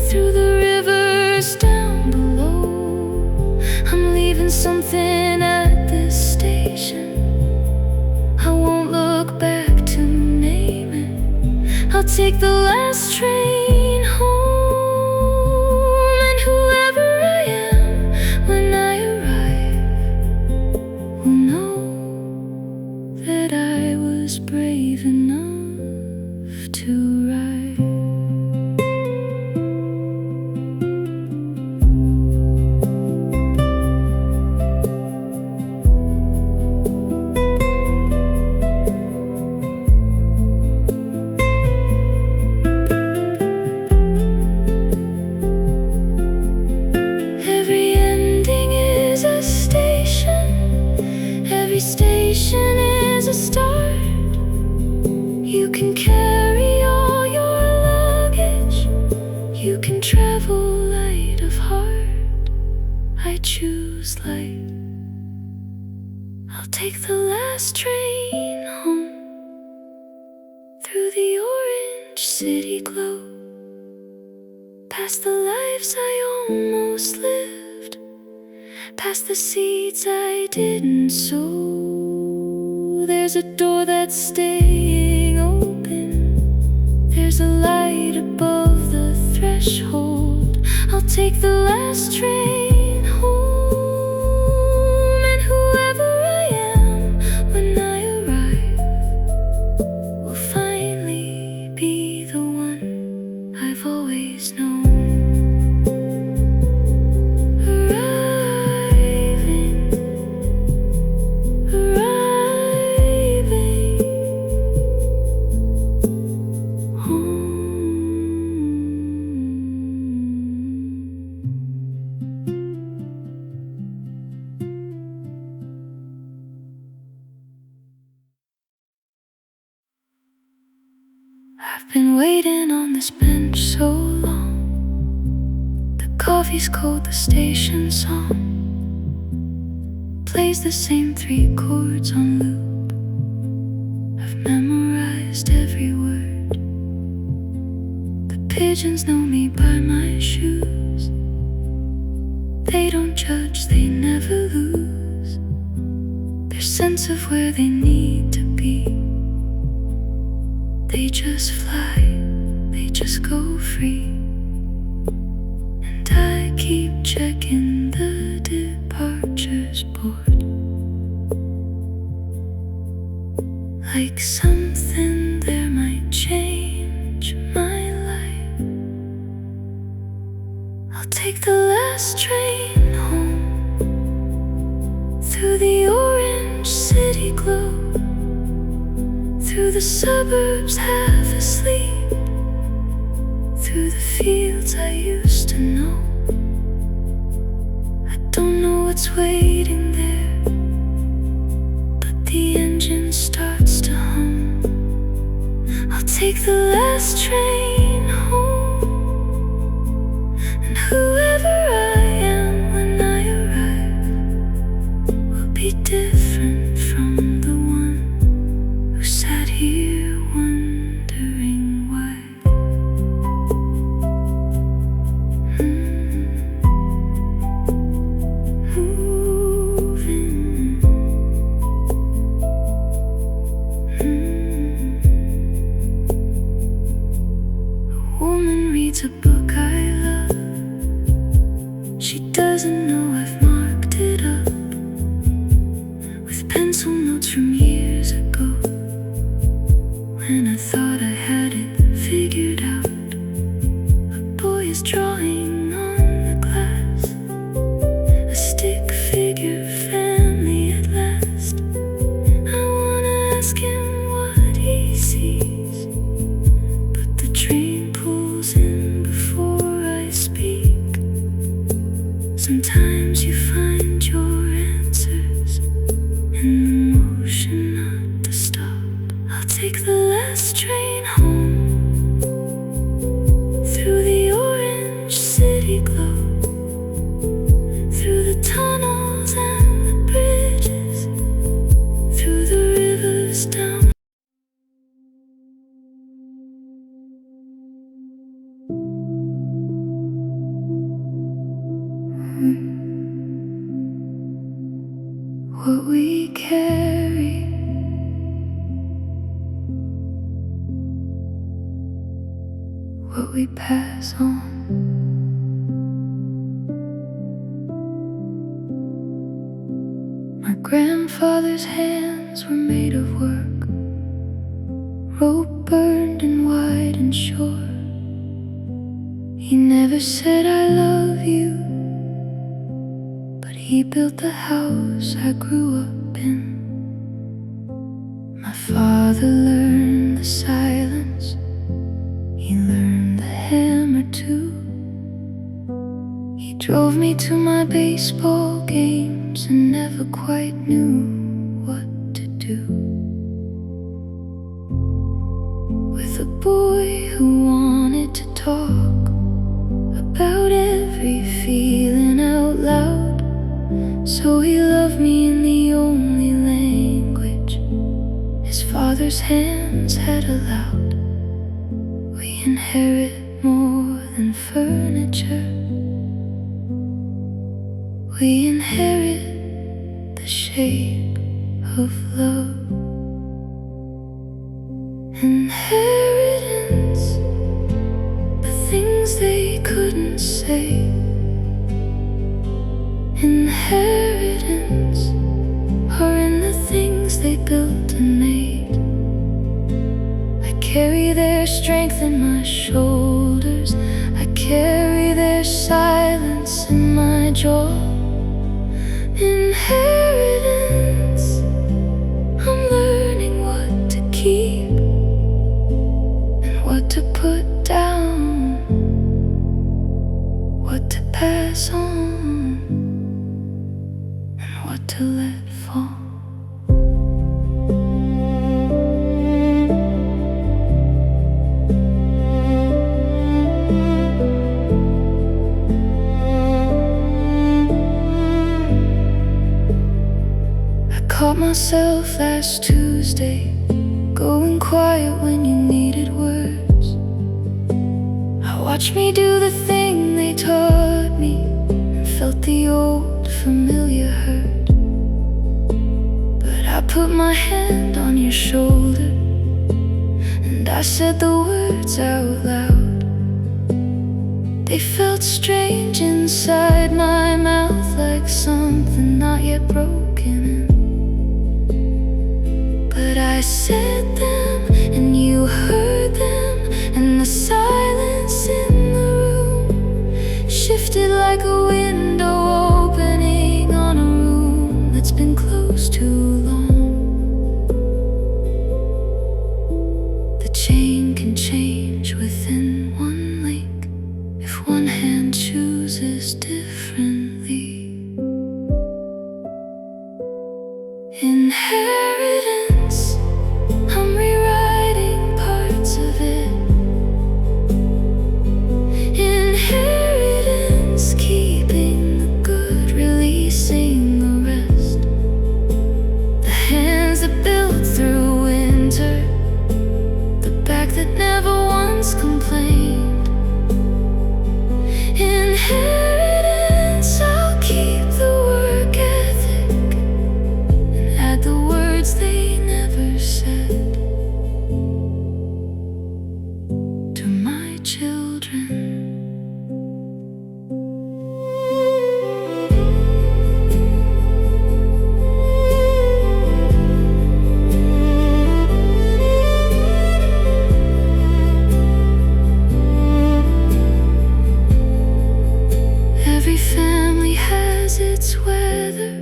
through the rivers down below. I'm leaving something at this station. I won't look back to name it. I'll take the last train home, and whoever I am when I arrive will know that I was brave enough to ride. Every ending is a station, every station is a start. You can carry all your luggage, you can travel light of heart. I choose light. I'll take the last train home through the orange city glow, past the lives I almost lived, past the seeds I didn't sow. There's a door that's staying open, there's a light above the threshold. I'll take the last train home, and whoever I am when I arrive will finally be the one I've always known. this bench so long. The coffee's cold, the station song plays the same 3 chords on loop. I've memorized every word. The pigeons know me by my shoes. They don't judge, they never lose their sense of where they need to be. They just fly, they just go free. And I keep checking the departures board, like something there might change my life. I'll take the last train home through the orange city glow, through the suburbs half asleep, through the fields I used to know. I don't know what's waiting there, but the engine starts to hum. I'll take the last train home, and whoever I am when I arrive will be different from the one who sat here wondering why. Moving. A woman reads a book I love. She doesn't know I've marked it up with pencil notes from years ago, when I thought I had it figured out. A boy is drawing on the glass, a stick figure family at last. I wanna ask him what he sees, but the train pulls in before I speak. Sometimes you find your answers in the motion not to stop. I'll take the last train home through the orange city glow, through the tunnels and the bridges, through the rivers down. What we carry, what we pass on. My grandfather's hands were made of work, rope burned and wide and short. He never said I love you, but he built the house I grew up in. My father learned the silence, he learned the hammer too. He drove me to my baseball games and never quite knew what to do with a boy who wanted to talk about every feeling out loud. So he loved me in the only language his father's hands had allowed. We inherit more than furniture. We inherit the shape of love. Inheritance, the things they couldn't say. Inheritance are in the things they built and made. I carry their strength in my shoulders, I carry their silence in my jaw. Inheritance, I'm learning what to keep and what to put down, what to pass on, and what to let fall. caught myself last Tuesday going quiet when you needed words. I watched me do the thing they taught me and felt the old familiar hurt. But I put my hand on your shoulder and I said the words out loud. They felt strange inside my mouth, like something not yet broken. But I said them and you heard them, and the silence in the room shifted like a window opening on a room that's been closed too long. The chain can change within one link if one hand chooses differently. Inheritance, I'm rewriting parts of it. Inheritance, keeping the good, releasing the rest. The hands that built through winter, the back that never once complained. Inheritance, I'll keep the work ethic and add the words they never said to my children. Every family has its weather,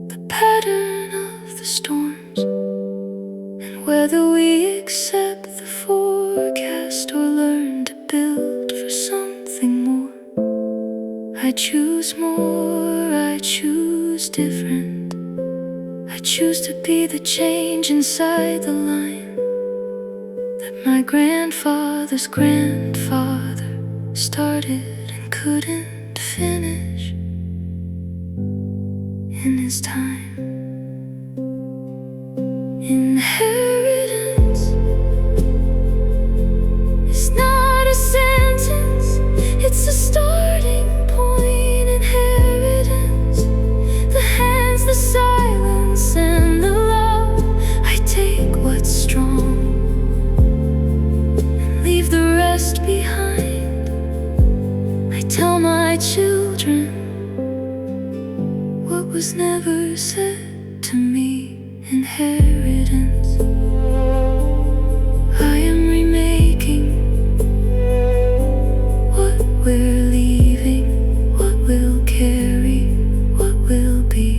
the pattern of the storms, and whether we accept the forecast or learn to build for something more. I choose more, I choose different. I choose to be the change inside the line that my grandfather's grandfather started and couldn't finish in his time. Inheritance is not a sentence, it's a starting point. Inheritance, the hands, the silence, and the love. I take what's strong and leave the rest behind. I tell my children what was never said to me. Inheritance, I am remaking what we're leaving, what we'll carry, what will be,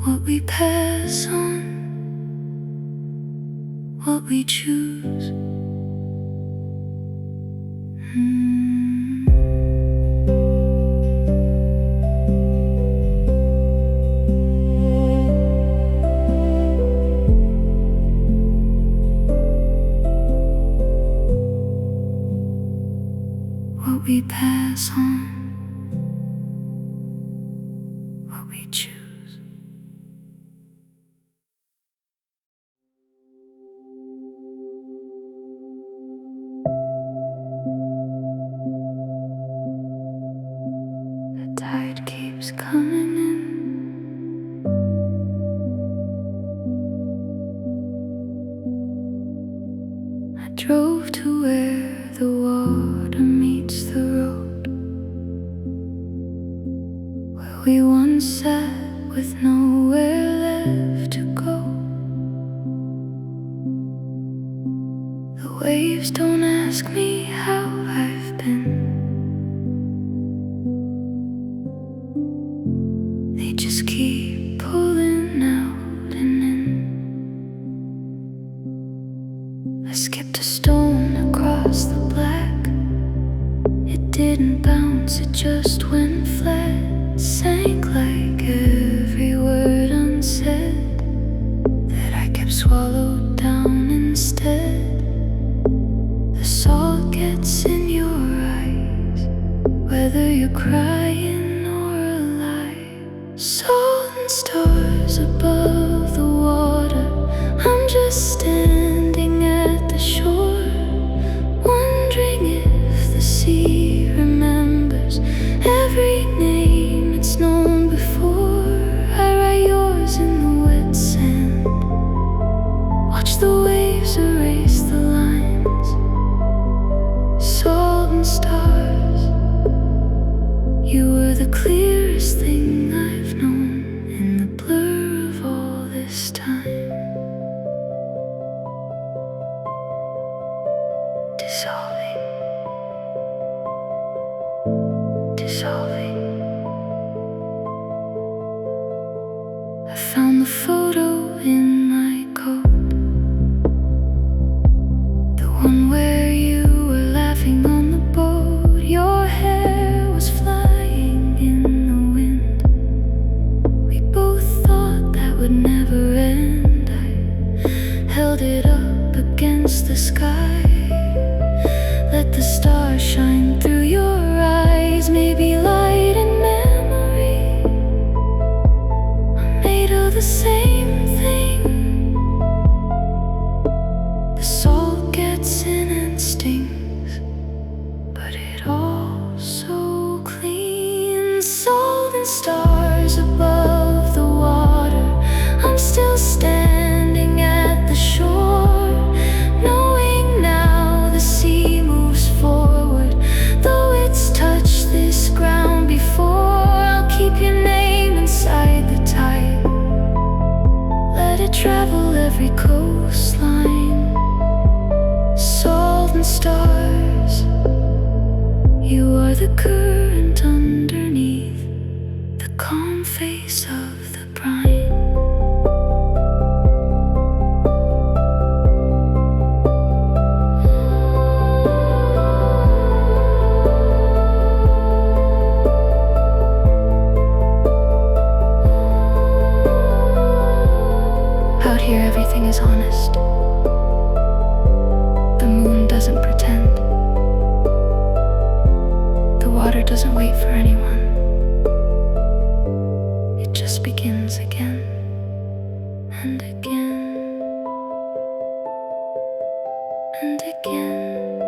what we pass on, what we choose. What we pass on, what we choose. The tide keeps coming in. I drove to where the water meets the road, where we once sat with nowhere left to go. The waves don't ask me how I've been, they just keep pulling out and in. I skipped a stone across the black. It didn't bounce, it just went flat. Sank like every word unsaid that I kept swallowed down instead. The salt gets in your eyes, whether you're crying or alive. and stars. You were the clearest thing I've known in the blur of all this time. Dissolving, dissolving. I found the photo in my coat, the one where you were laughing on the boat. Your hair was flying in the wind. We both thought that would never end. I held it up against the sky. Let the stars shine through your eyes. Maybe light and memory are made of the same thing. The salt gets in and stings, but it also cleans. Salt and stars above the water. I'm still standing at the shore, knowing now the sea moves forward. Though it's touched this ground before, I'll keep your name inside the tide. Let it travel every coastline. Salt and stars, you are the current underneath the calm face of the brine. Out here everything is honest. The moon doesn't pretend. The water doesn't wait for anyone. It just begins again and again and again.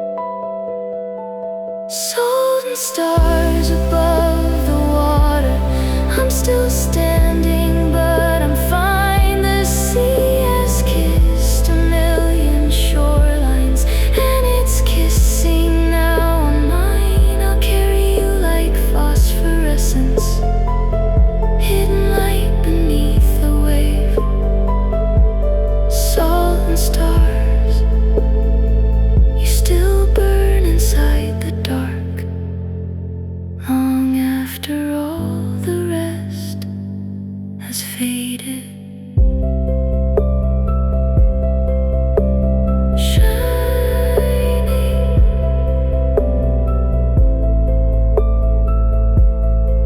Salt and stars above the water. I'm still standing, but I'm fine. The sea has kissed a million shorelines, and it's kissing now on mine. I'll carry you like phosphorescence, hidden light beneath the wave. Salt and stars, you still burn inside the dark, long after all the rest has faded. Shining,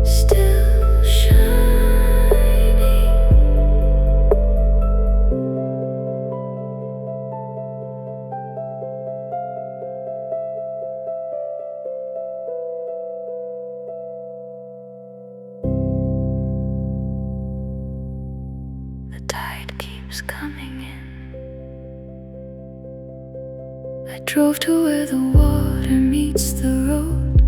still shining. The tide keeps coming in. I drove to where the water meets the road,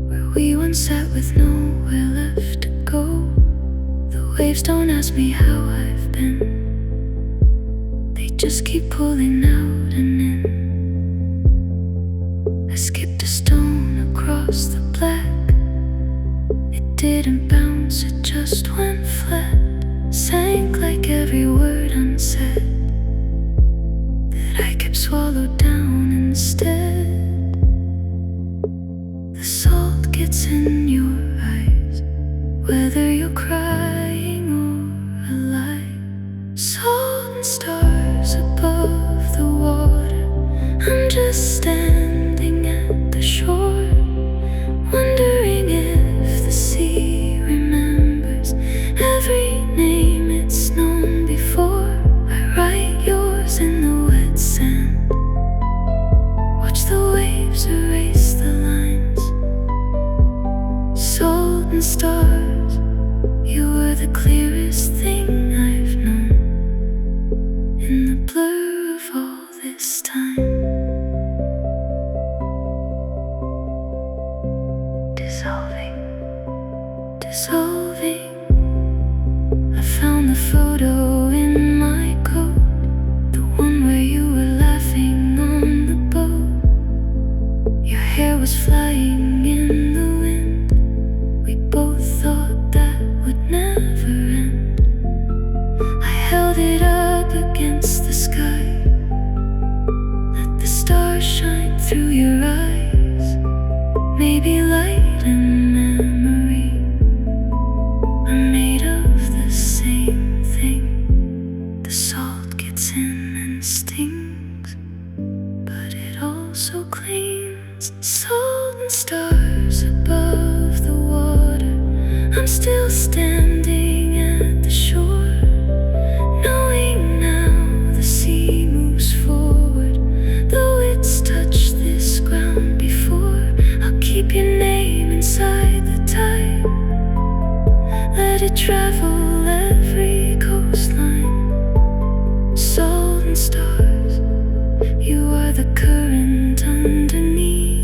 where we once sat with nowhere left to go. The waves don't ask me how I've been, they just keep pulling out and in. I skipped a stone across the black. It didn't bounce, it just went flat. Sank like every word unsaid that I kept swallowed down instead. The salt gets in your eyes, whether you're crying or alive. Salt and stars above the water. I'm just standing at the shore, wondering if the sea remembers every name it's known before. I write yours in the wet sand, watch the waves erase the lines. Salt and stars, you were stars flying in the wind. We both thought that would never end. I held it up against the sky. Let the stars shine through your eyes. Maybe light and memory are made of the same thing. The salt gets in and stings, but it also cleans. Salt and stars above the water. I'm still standing at the shore, knowing now the sea moves forward. Though it's touched this ground before, I'll keep your name inside the tide. Let it travel every coastline. Salt and stars, you are the current underneath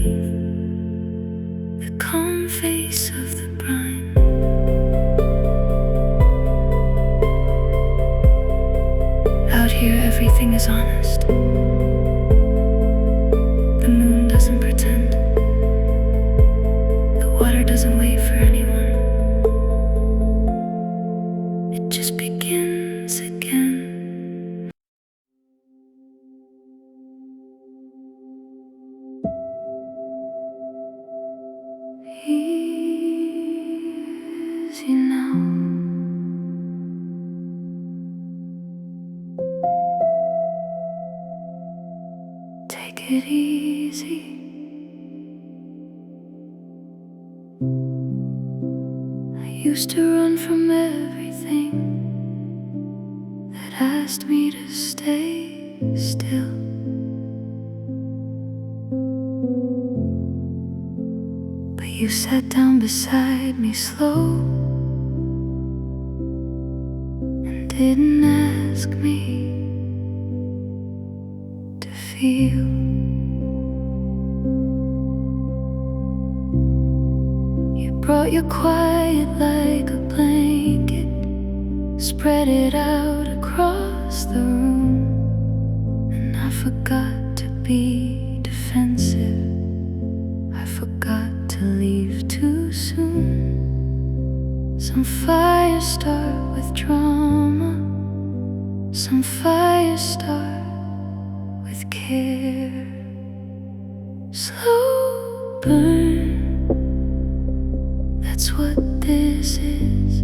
the calm face of the brine. Out here everything is honest. The moon doesn't pretend. The water doesn't wait for anyone. It just begins again. Easy now. Take it easy. I used to run from everything that asked me to stay still. But you sat down beside me slow and didn't ask me to feel. You brought your quiet like a blanket, spread it out across the room, and I forgot to be defensive. I forgot to leave too soon. Some fires start with drama, some fires start with care. Slow burn, that's what this is.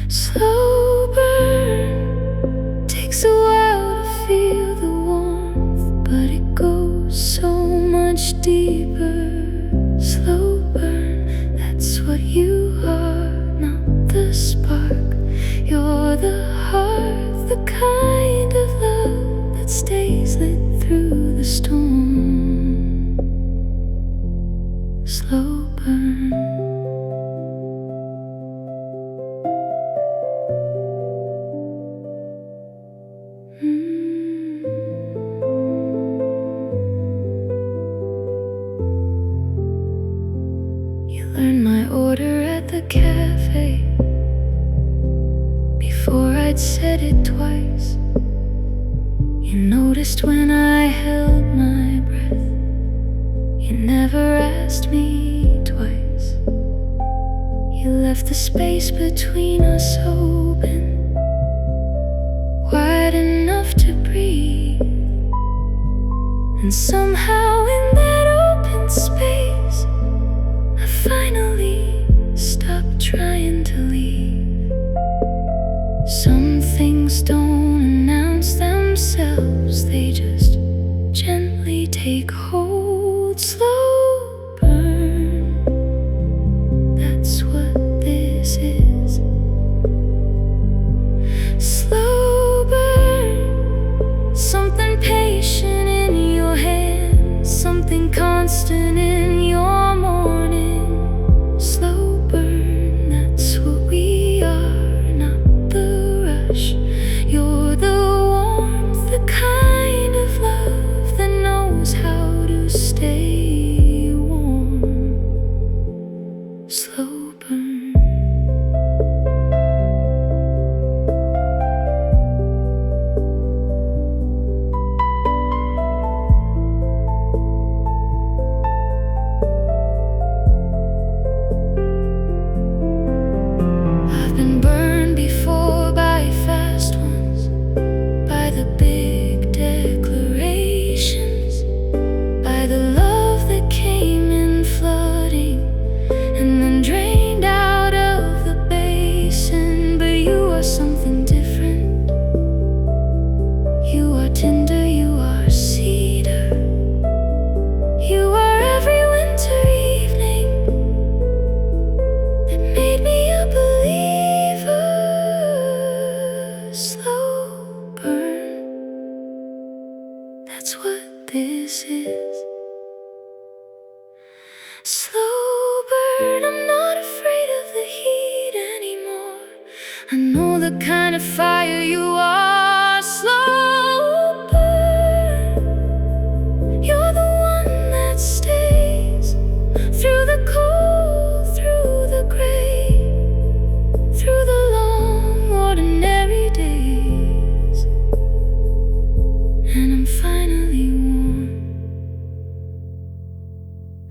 Slow burn, takes a while to feel the warmth, but it goes so much deeper. Slow burn, that's what you are, not the spark. You're the heart, the kind of love that stays lit through the storm. Slow burn. You learned my order at the cafe before I'd said it twice. You noticed when I held my breath. You never asked me twice. You left the space between us open, wide enough to breathe. And somehow in that open space, I finally stopped trying to leave. Some things don't announce themselves, they just gently take hold. Slow burn, that's what this is. Slow burn, something patient in your hand, something constant in your morning. Slow burn, that's what we are, not the rush. You're the warmth, the kind of love that knows how to stay warm. Slow burn. 'Cause Slow burn, I'm not afraid of the heat anymore. I know the kind of fire you are. Slow burn, you're the one that stays through the cold, through the gray, through the long ordinary days. And I'm finally warm.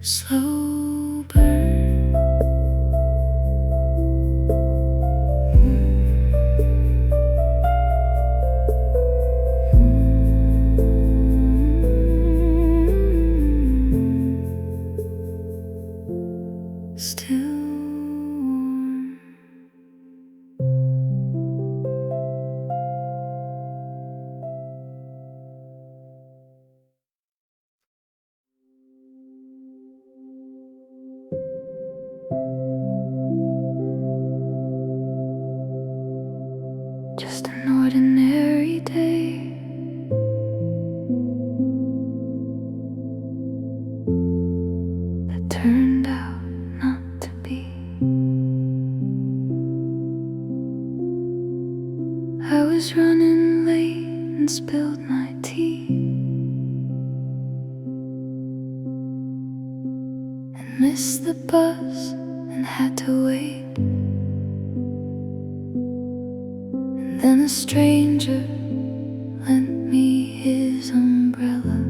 Slow burn. Still warm. Just an ordinary day. That turned out not to be. I was running late and spilled my tea, and missed the bus and had to wait. And then a stranger lent me his umbrella,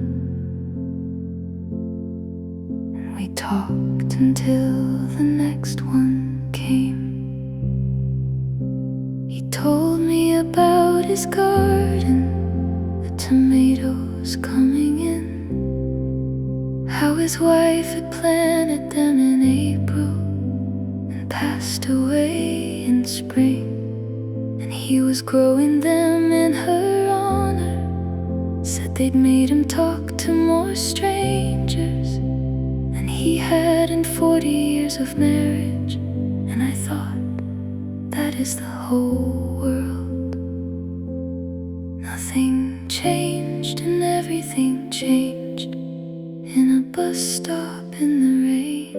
and we talked until the next one came. He told me about his garden, the tomatoes coming in, how his wife had planted them in April and passed away in spring, and he was growing them in her honor. Said they'd made him talk to more strangers than he had in 40 years of marriage. And I thought, that is the whole world. Nothing changed and everything changed in a bus stop in the rain.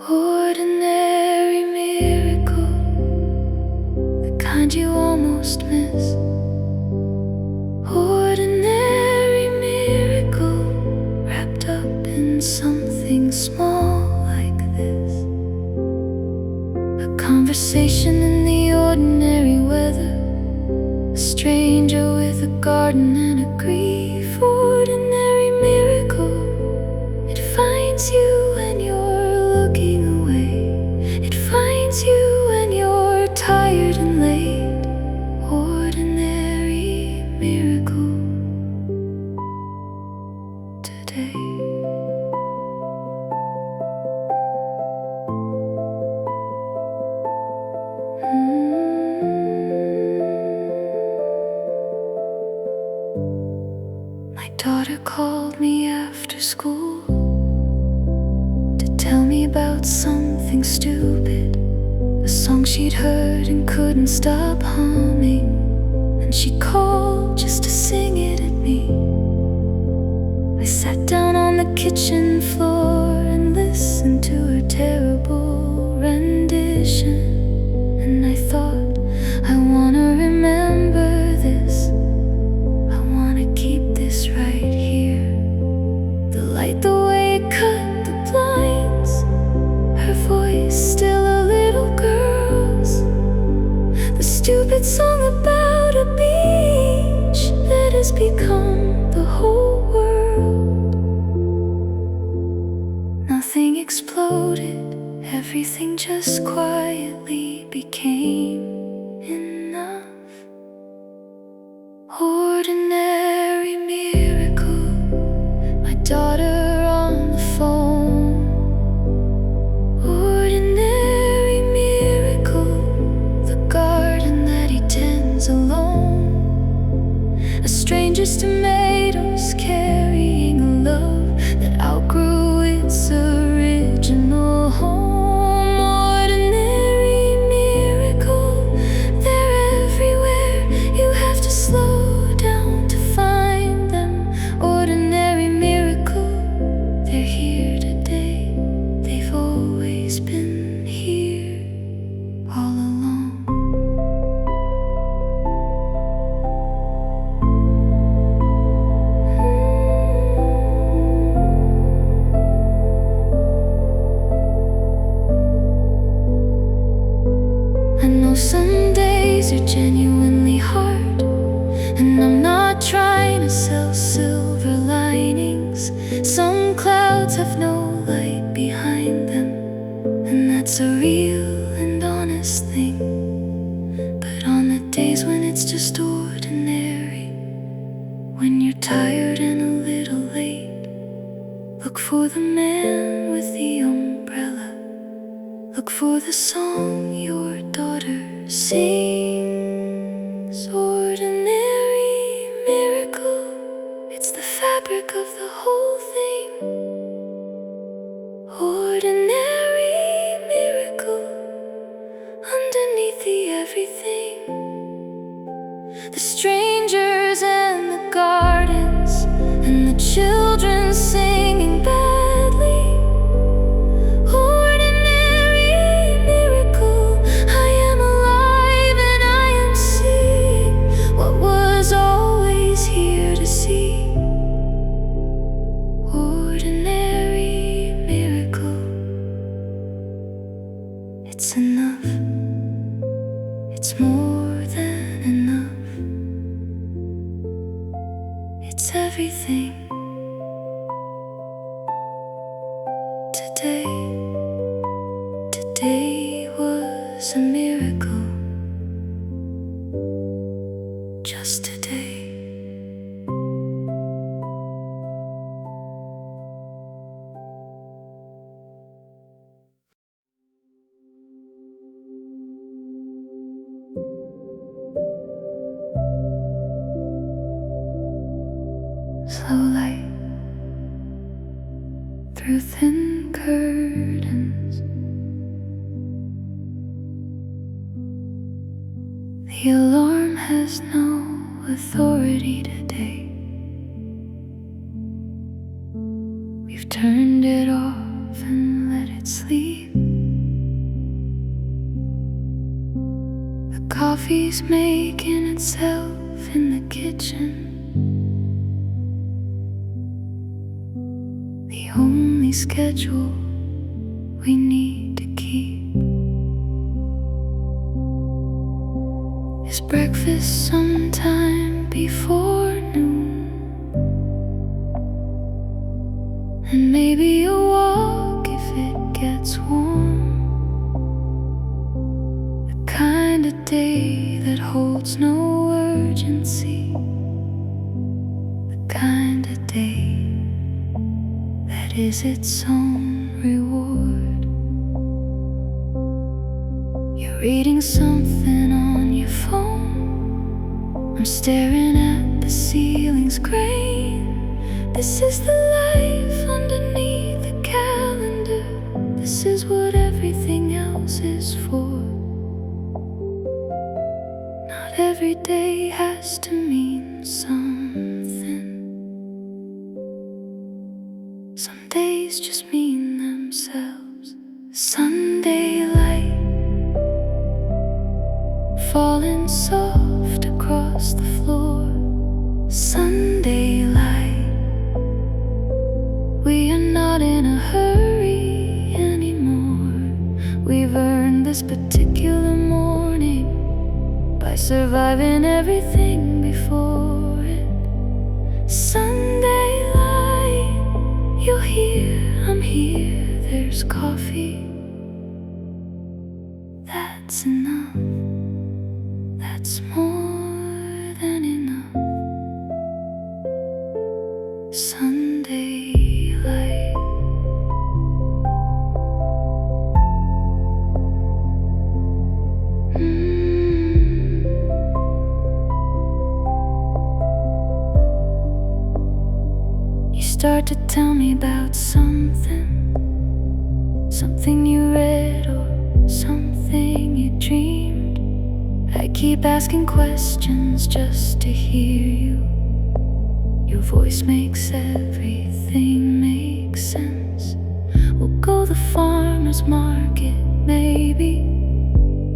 Ordinary miracle, the kind you almost miss. Ordinary miracle, wrapped up in something small like this. A conversation in the ordinary weather, a stranger with a garden and a grief. Ordinary miracle, it finds you when you're looking away. It finds you when you're tired and late. Ordinary miracle today. My daughter called me after school to tell me about something stupid, a song she'd heard and couldn't stop humming. And she called just to sing it at me. I sat down on the kitchen floor and listened to her terrible rendition. And I thought, I wanna remember this, I wanna keep this right here. The light, the way it cut the blinds, her voice still a little girl's. The stupid song about a beach that has become the whole world. Nothing exploded, everything just quietly became enough. Ordinary miracle, my daughter on the phone. Ordinary miracle, the garden that he tends alone. A stranger's tomatoes carrying a love that outgrew its original home. Ordinary miracle, they're everywhere, you have to slow down to find them. Ordinary miracle, they're here today. Some clouds have no light behind them, and that's a real and honest thing. But on the days when it's just ordinary, when you're tired and a little late, look for the man with the umbrella. Look for the song your daughter sings. Ordinary miracle, it's the fabric of the whole thing. Ordinary miracle, underneath the everything. The strangers and the gardens, and the children singing badly. Ordinary miracle, I am alive and I am seeing what was always here to see. Ordinary miracle, it's enough, it's more than enough, it's everything. Today was a miracle, just today. Slow light through thin curtains. The alarm has no authority today. We've turned it off and let it sleep. The coffee's making itself in the kitchen. The only schedule we need to keep is breakfast sometime before noon, and maybe a walk if it gets warm. The kind of day that holds no urgency, the kind of day that is its own reward. You're reading something on your phone, I'm staring at the ceiling's grain. This is the life underneath the calendar. This is what everything else is for. Not every day has to mean something. Some days just mean themselves. Sunday light falling soft across the floor. Sunday light, we are not in a hurry anymore. We've earned this particular morning by surviving everything before it. Sunday light, you're here, I'm here, there's coffee. That's enough, that's more than enough. Sunday light. You start to tell me about something you read or something you dreamed. I keep asking questions just to hear you. Your voice makes everything make sense. We'll go the farmer's market, maybe.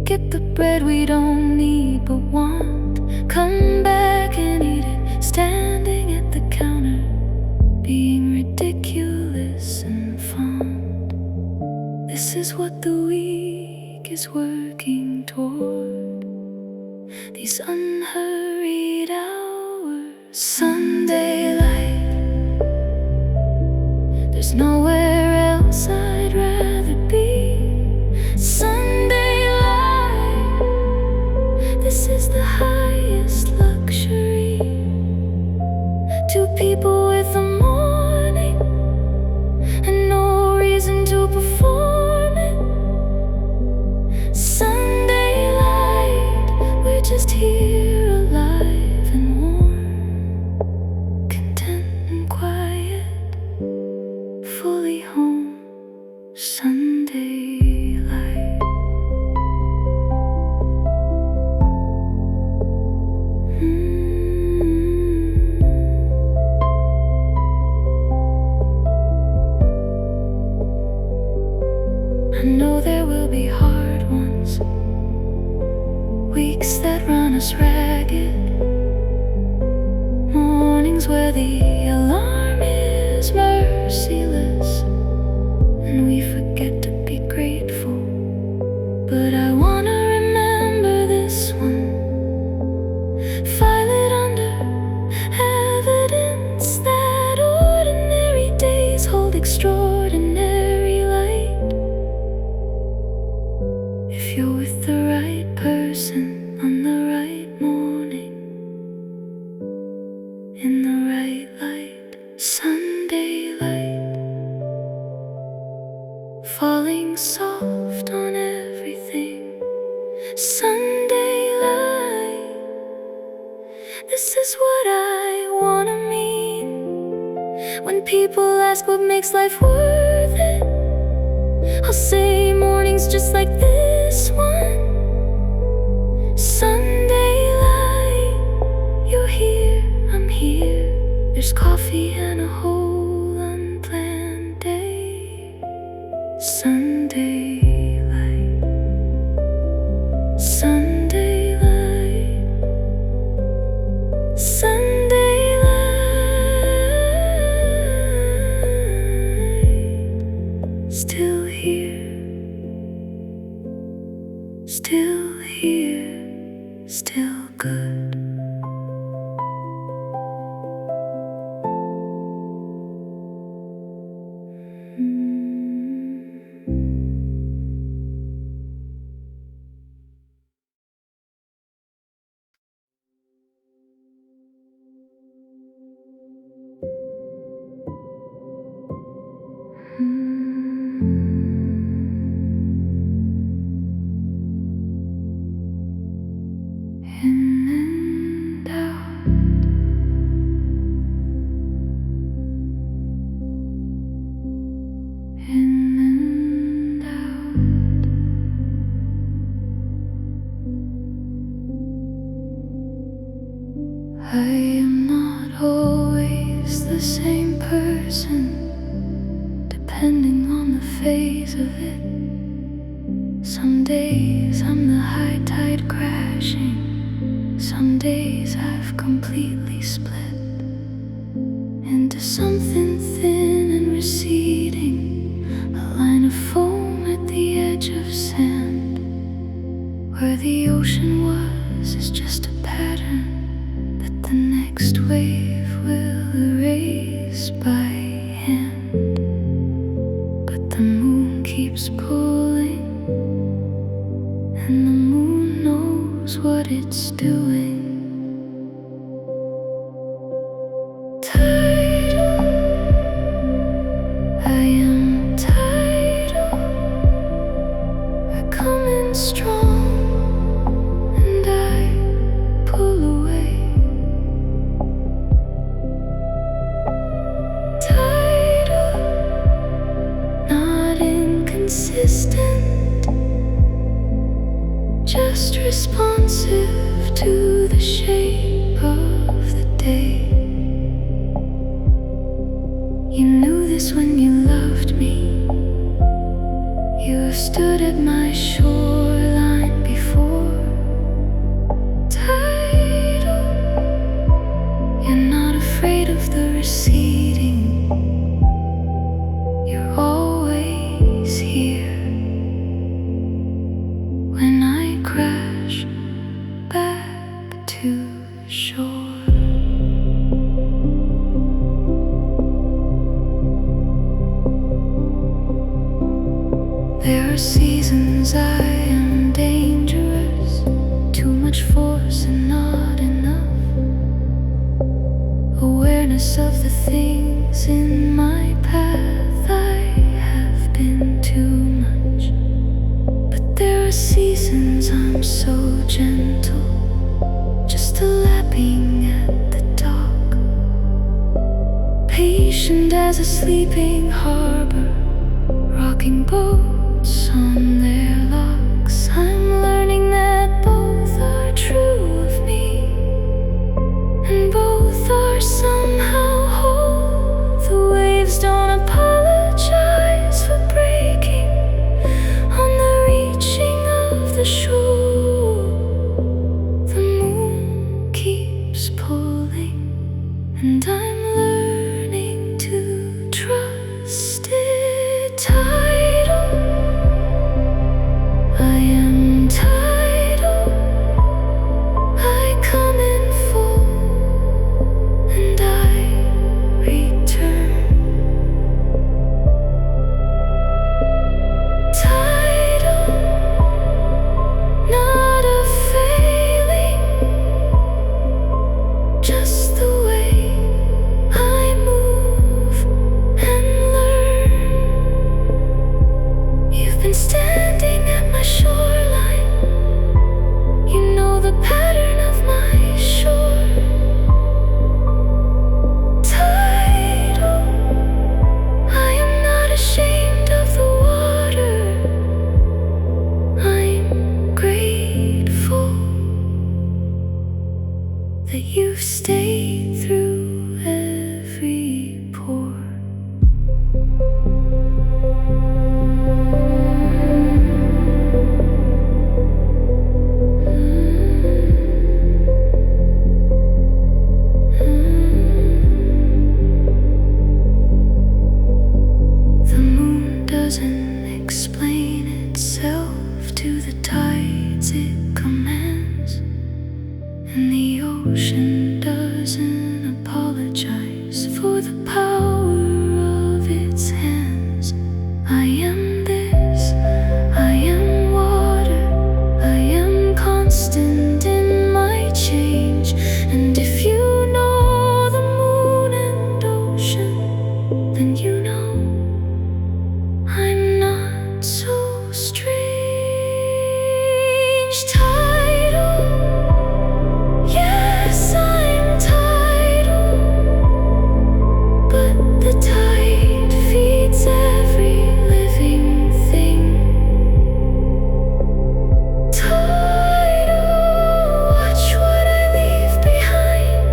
Get the bread we don't need but want. Come back and eat it, standing at the counter, being ridiculous and fond. This is what the week is working toward. These unhurried hours. Sunday light, There's nowhere else I'd rather be. Sunday light, this is the highest luxury. Two people with a morning and no reason to perform it. Sunday light, we're just here alive and warm, content and quiet, fully home. Sunday light. I know there will be hard ones, weeks that run us ragged, mornings where the alarm is merciless and we forget to be grateful. But I wanna remember this one, file it under evidence that ordinary days hold extraordinary light. If you're with the right person on the right morning, in the right light, Sunday light, falling soft on everything. Sunday light, this is what I wanna mean. When people ask what makes life worth it, I'll say mornings just like this one. Sunday light, you're here, I'm here. There's coffee and a whole unplanned day. Sunday light, Sunday light, Sunday light. Still here, still here, still good. In and out, in and out. I am not always the same person, depending on the phase of it. Some days I'm the high tide crashing, some days I've completely split into something thin and receding, a line of foam at the edge of sand. Where the ocean was is just a pattern that the next wave will erase by hand. But the moon keeps pulling, and the moon knows what it's doing. Tidal, I am tidal. I come in strong and I pull away. Tidal, not inconsistent, just responsive to the shape of the day. You knew this when you loved me. You have stood at my shoreline before. Tidal, you're not afraid of the receding. You're always here. When I crash back to shore. There are seasons I am dangerous, too much force and not enough awareness of the things in my path. I have been too much, but there are seasons I'm so gentle, just a lapping at the dock, patient as a sleeping harbor, rocking boats on their locks. I'm learning that both are true of me, and both are somehow whole. The waves don't apologize for breaking on the reaching of the shore. The moon keeps pulling, and I'm learning to trust it. Tidal, I am tidal. I come in full, and I return. Tidal, not a failing, just the way I move and learn. You've been standing at my shoreline, you know the pattern of my shore. Tidal, I am not ashamed of the water. I'm grateful that you've stayed through every pore. The moon doesn't explain itself to the tides it commands, and the ocean doesn't apologize for the power of its hands. I am this, I am water, I am constant in my change. And if you know the moon and ocean, then you know I'm not so strange. Tidal, yes, I'm tidal, but the tide feeds every living thing. Tidal, watch what I leave behind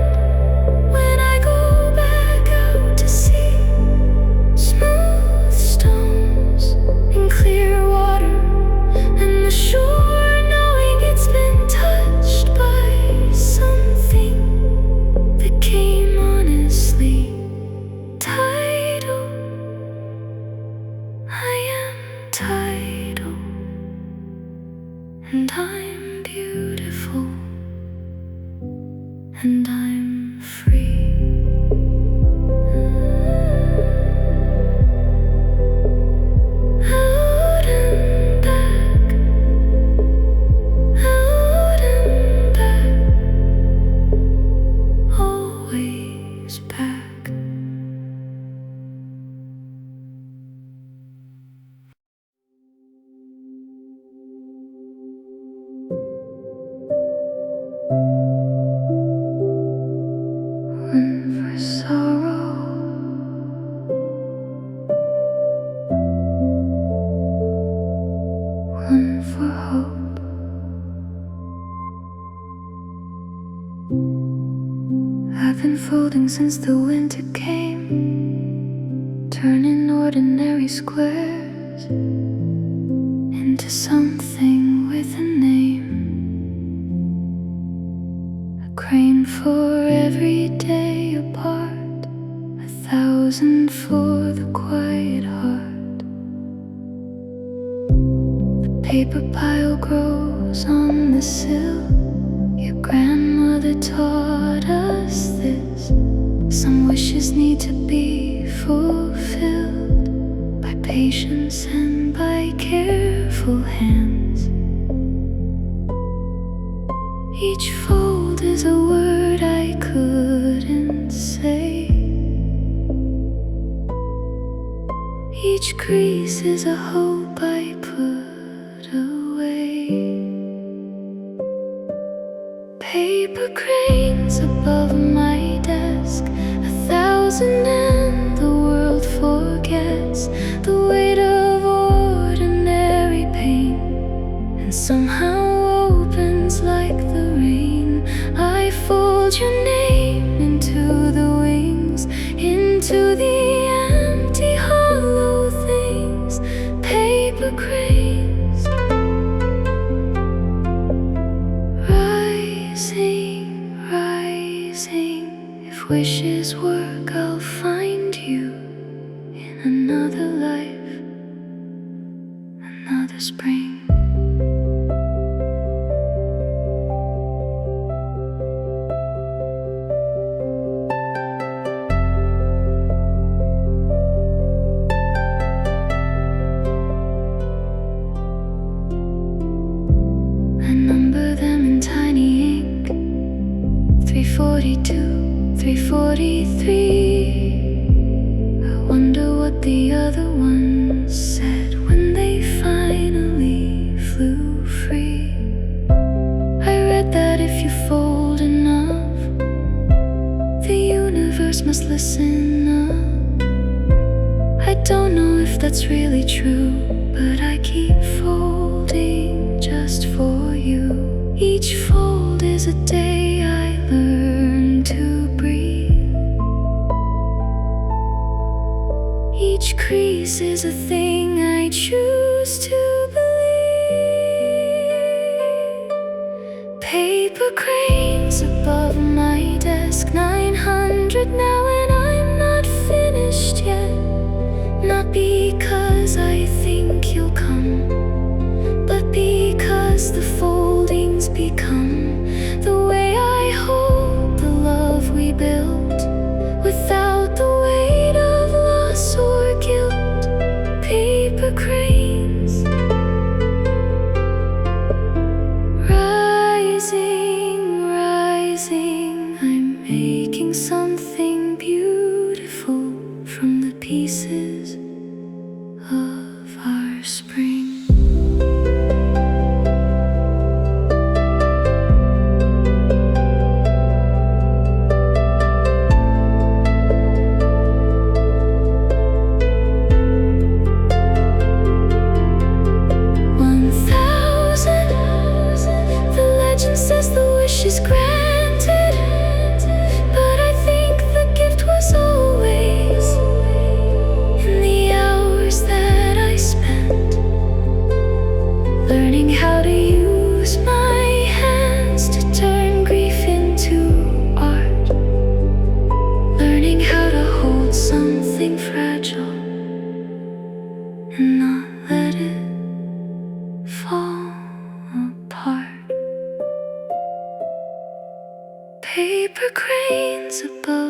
when I go back out to sea. Smooth stones and clear water, and the shore knowing it's been touched by something that came honestly. Tidal, I am tidal, and I'm beautiful, and I'm free. Out and back, out and back, always back. One for sorrow, one for hope. I've been folding since the winter came, turning ordinary squares into something with a name. A crane for every day apart, 1,000 for the quiet heart. The paper pile grows on the sill. Your grandmother taught us this. Some wishes need to be fulfilled by patience and by very careful hands. Each fold is a word I couldn't say. Each crease is a hope I put away. Paper cranes above my desk, 1,000 and the world forgets the weight of ordinary pain, and somehow opens like the rain. I fold your name into the wings, into the empty hollow things. Paper cranes rising, rising. If wishes work, I'll find you in another life, another spring. I number them in tiny ink, 342, 343. I wonder what the other ones said when they finally flew free. I read that if you fold enough, the universe must listen up. I don't know if that's really true, but I keep folding just for you. Each fold is a day I learn to breathe. Each crease is a thing I choose to believe. Paper cranes above my desk, 900 now, and I'm not finished yet. Not because I think you'll come, but because the foldings become the way I hold the love we built, without the weight of loss or guilt. Paper cranes rising, rising. I'm making something beautiful from the pieces of our spring. Says the wish is granted, but I think the gift was always in the hours that I spent learning how to use my hands to turn grief into art, learning how to hold something fragile and not let it fall apart. Paper cranes above